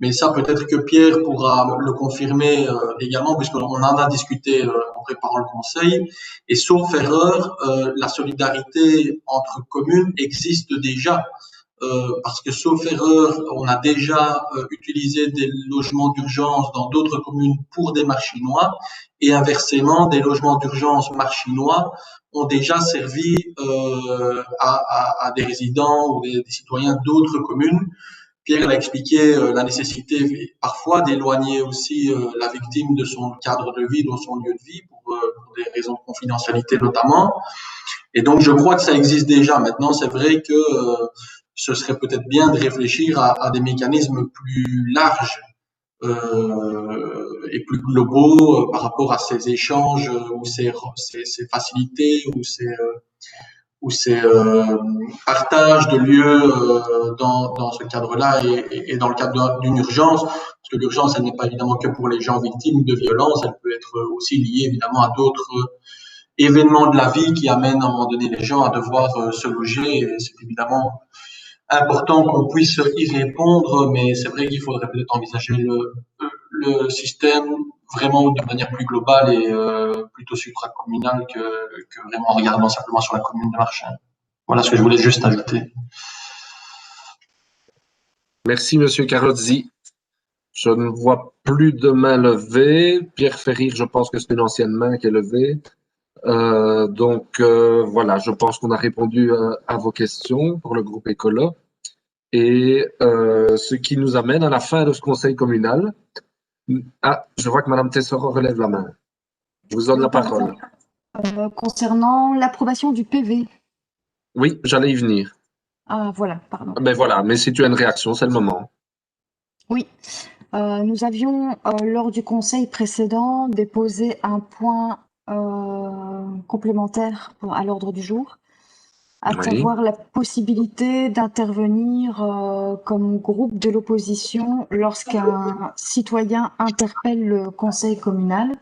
Mais ça, peut-être que Pierre pourra le confirmer également, puisqu'on en a discuté en préparant le conseil. Et sauf erreur, la solidarité entre communes existe déjà. Parce que sauf erreur, on a déjà utilisé des logements d'urgence dans d'autres communes pour des marchinois, et inversement, des logements d'urgence marchinois ont déjà servi à des résidents ou des citoyens d'autres communes. Pierre l'a expliqué, la nécessité parfois d'éloigner aussi la victime de son cadre de vie, de son lieu de vie, pour des raisons de confidentialité notamment. Et donc, je crois que ça existe déjà. Maintenant, c'est vrai que ce serait peut-être bien de réfléchir à des mécanismes plus larges et plus globaux par rapport à ces échanges ou ces facilités ou ces partages de lieux dans ce cadre-là et dans le cadre d'une urgence, parce que l'urgence, elle n'est pas évidemment que pour les gens victimes de violences, elle peut être aussi liée évidemment à d'autres événements de la vie qui amènent à un moment donné les gens à devoir se loger. Et c'est évidemment important qu'on puisse y répondre, mais c'est vrai qu'il faudrait peut-être envisager le système vraiment de manière plus globale et plutôt supracommunale que vraiment en regardant simplement sur la commune de Marchand. Voilà ce que je voulais juste ajouter. Merci, Monsieur Carlozzi. Je ne vois plus de main levée. Pierre Ferrir, je pense que c'est une ancienne main qui est levée. Donc voilà, je pense qu'on a répondu à vos questions pour le groupe Écolo. Et ce qui nous amène à la fin de ce conseil communal. Ah, je vois que Madame Tessoro relève la main. Je vous donne la parole. Concernant l'approbation du PV. Oui, j'allais y venir. Ah, voilà, pardon. Mais voilà, mais si tu as une réaction, c'est le moment. Oui, nous avions, lors du conseil précédent, déposé un point complémentaire à l'ordre du jour, à savoir la possibilité d'intervenir comme groupe de l'opposition lorsqu'un citoyen interpelle le conseil communal.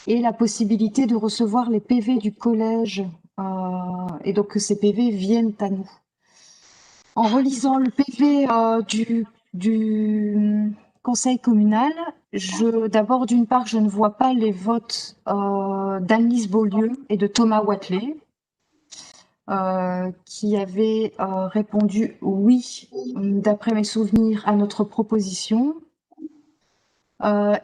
et la possibilité de recevoir les PV du collège, et donc que ces PV viennent à nous. En relisant le PV du conseil communal, d'abord, d'une part, je ne vois pas les votes d'Annelise Beaulieu et de Thomas Watley, qui avaient répondu oui, d'après mes souvenirs, à notre proposition.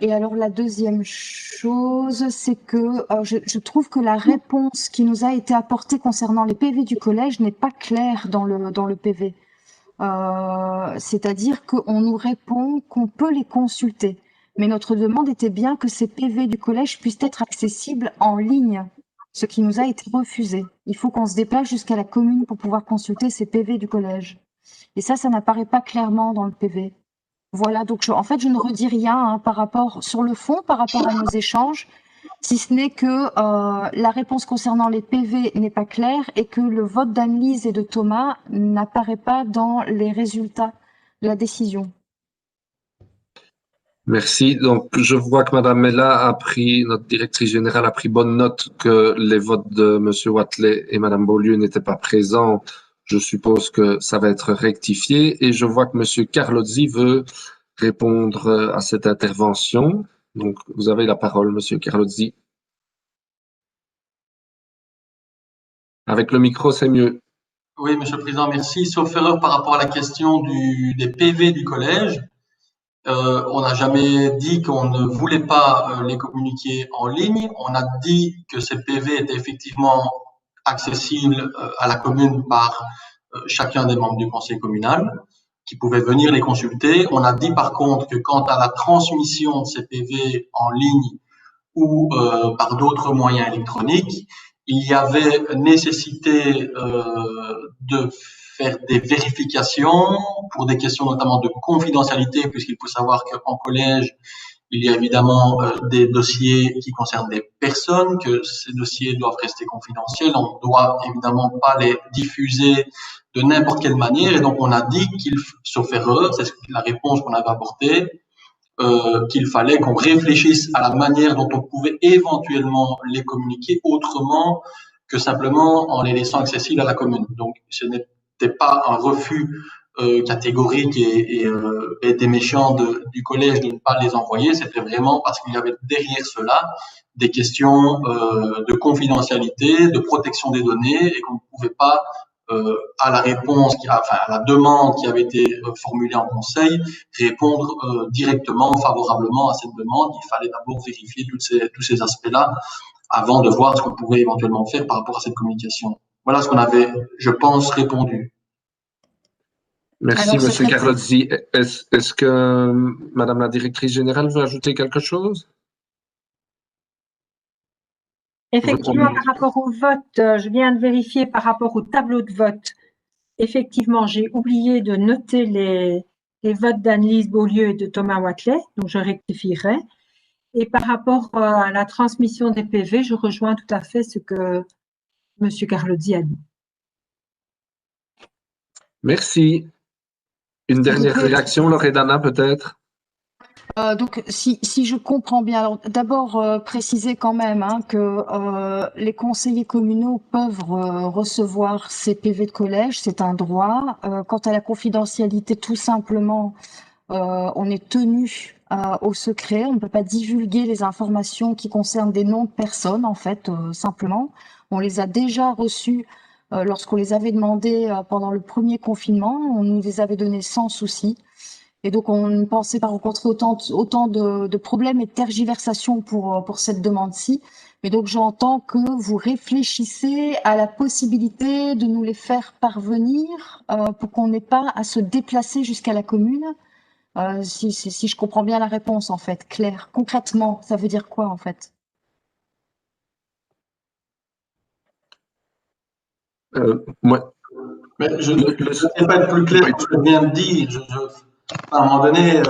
Et alors la deuxième chose, c'est que je trouve que la réponse qui nous a été apportée concernant les PV du collège n'est pas claire dans le PV. C'est-à-dire qu'on nous répond qu'on peut les consulter. Mais notre demande était bien que ces PV du collège puissent être accessibles en ligne, ce qui nous a été refusé. Il faut qu'on se déplace jusqu'à la commune pour pouvoir consulter ces PV du collège. Et ça n'apparaît pas clairement dans le PV. Voilà, donc en fait, je ne redis rien sur le fond, par rapport à nos échanges, si ce n'est que la réponse concernant les PV n'est pas claire et que le vote d'Annelise et de Thomas n'apparaît pas dans les résultats de la décision. Merci. Donc, je vois que Madame Mella notre directrice générale a pris bonne note que les votes de Monsieur Watley et Madame Beaulieu n'étaient pas présents. Je suppose que ça va être rectifié. Et je vois que Monsieur Carlozzi veut répondre à cette intervention. Donc, vous avez la parole, Monsieur Carlozzi. Avec le micro, c'est mieux. Oui, Monsieur le Président, merci. Sauf erreur par rapport à la question des PV du collège. On n'a jamais dit qu'on ne voulait pas les communiquer en ligne. On a dit que ces PV étaient effectivement accessibles à la commune par chacun des membres du conseil communal, qui pouvaient venir les consulter. On a dit par contre que quant à la transmission de ces PV en ligne ou par d'autres moyens électroniques, il y avait nécessité de faire des vérifications pour des questions notamment de confidentialité, puisqu'il faut savoir qu'en collège, il y a évidemment des dossiers qui concernent des personnes, que ces dossiers doivent rester confidentiels. On ne doit évidemment pas les diffuser de n'importe quelle manière. Et donc, on a dit sauf erreur, c'est la réponse qu'on avait apportée, qu'il fallait qu'on réfléchisse à la manière dont on pouvait éventuellement les communiquer autrement que simplement en les laissant accessibles à la commune. Donc, ce n'était pas un refus catégorique et des méchants du collège de ne pas les envoyer, c'était vraiment parce qu'il y avait derrière cela des questions de confidentialité, de protection des données et qu'on ne pouvait pas à la réponse, à la demande qui avait été formulée en conseil, répondre directement, favorablement à cette demande. Il fallait d'abord vérifier tous ces aspects-là avant de voir ce qu'on pouvait éventuellement faire par rapport à cette communication. Voilà ce qu'on avait, je pense, répondu. Merci, Monsieur Carlozzi. Est-ce que Madame la directrice générale veut ajouter quelque chose? Effectivement, par rapport au vote, je viens de vérifier par rapport au tableau de vote. Effectivement, j'ai oublié de noter les votes d'Annelise Beaulieu et de Thomas Watley, donc je rectifierai. Et par rapport à la transmission des PV, je rejoins tout à fait ce que M. Carlozzi a dit. Merci. Une dernière réaction, Loredana, peut-être? Donc, si je comprends bien, alors d'abord préciser quand même que les conseillers communaux peuvent recevoir ces PV de collège, c'est un droit. Quant à la confidentialité, tout simplement, on est tenu au secret. On ne peut pas divulguer les informations qui concernent des noms de personnes, en fait, simplement. On les a déjà reçus lorsqu'on les avait demandés pendant le premier confinement. On nous les avait donnés sans souci. Et donc, on ne pensait pas rencontrer autant de problèmes et de tergiversations pour cette demande-ci. Mais donc, j'entends que vous réfléchissez à la possibilité de nous les faire parvenir pour qu'on n'ait pas à se déplacer jusqu'à la commune. Si je comprends bien la réponse, en fait, Claire. Concrètement, ça veut dire quoi, en fait? Moi. Mais je ne sais pas être plus clair que je viens de dire. À un moment donné,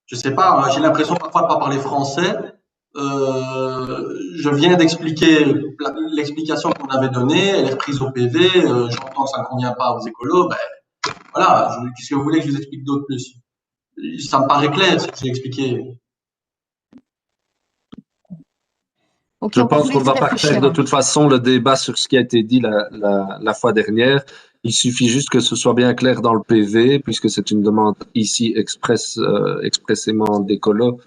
je sais pas, j'ai l'impression parfois de ne pas parler français. Je viens d'expliquer l'explication qu'on avait donnée, elle est reprise au PV, j'entends que ça ne convient pas aux écolos, ben voilà, qu'est-ce que vous voulez que je vous explique d'autre plus? Ça me paraît clair ce que j'ai expliqué. Ok, Je on pense vous qu'on ne laisse va pas réfléchir, refaire de hein. toute façon le débat sur ce qui a été dit la fois dernière. Il suffit juste que ce soit bien clair dans le PV, puisque c'est une demande ici expressément d'écolo,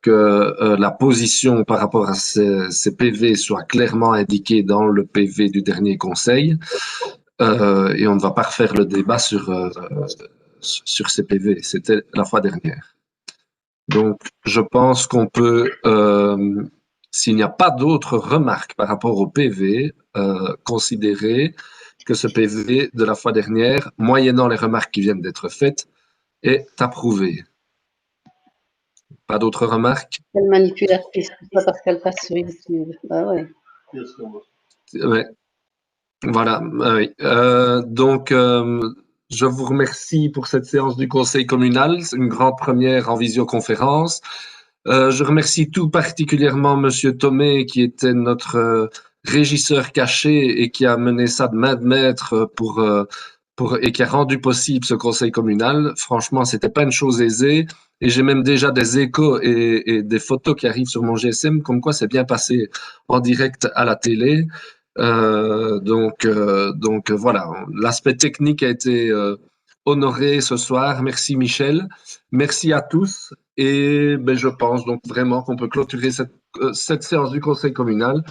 que la position par rapport à ces PV soit clairement indiquée dans le PV du dernier conseil. Et on ne va pas refaire le débat sur ces PV. C'était la fois dernière. Donc, je pense qu'on peut, s'il n'y a pas d'autres remarques par rapport au PV, considérer que ce PV de la fois dernière, moyennant les remarques qui viennent d'être faites, est approuvé. Pas d'autres remarques? Quelle manipulatrice, c'est pas parce qu'elle passe sur YouTube. Bah ouais. Ouais. Voilà. Oui. Donc, je vous remercie pour cette séance du Conseil communal. C'est une grande première en visioconférence. Je remercie tout particulièrement Monsieur Thomé, qui était notre régisseur caché et qui a mené ça de main de maître et qui a rendu possible ce Conseil communal. Franchement, c'était pas une chose aisée. Et j'ai même déjà des échos et des photos qui arrivent sur mon GSM, comme quoi c'est bien passé en direct à la télé. Donc voilà, l'aspect technique a été honoré ce soir. Merci Michel. Merci à tous. Et ben, je pense donc vraiment qu'on peut clôturer cette séance du Conseil communal.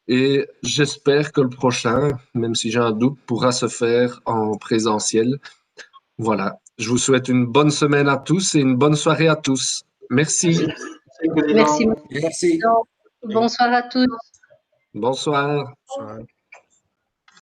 Et j'espère que le prochain, même si j'ai un doute, pourra se faire en présentiel. Voilà. Je vous souhaite une bonne semaine à tous et une bonne soirée à tous. Merci. Merci. Merci. Bonsoir à tous. Bonsoir. Bonsoir.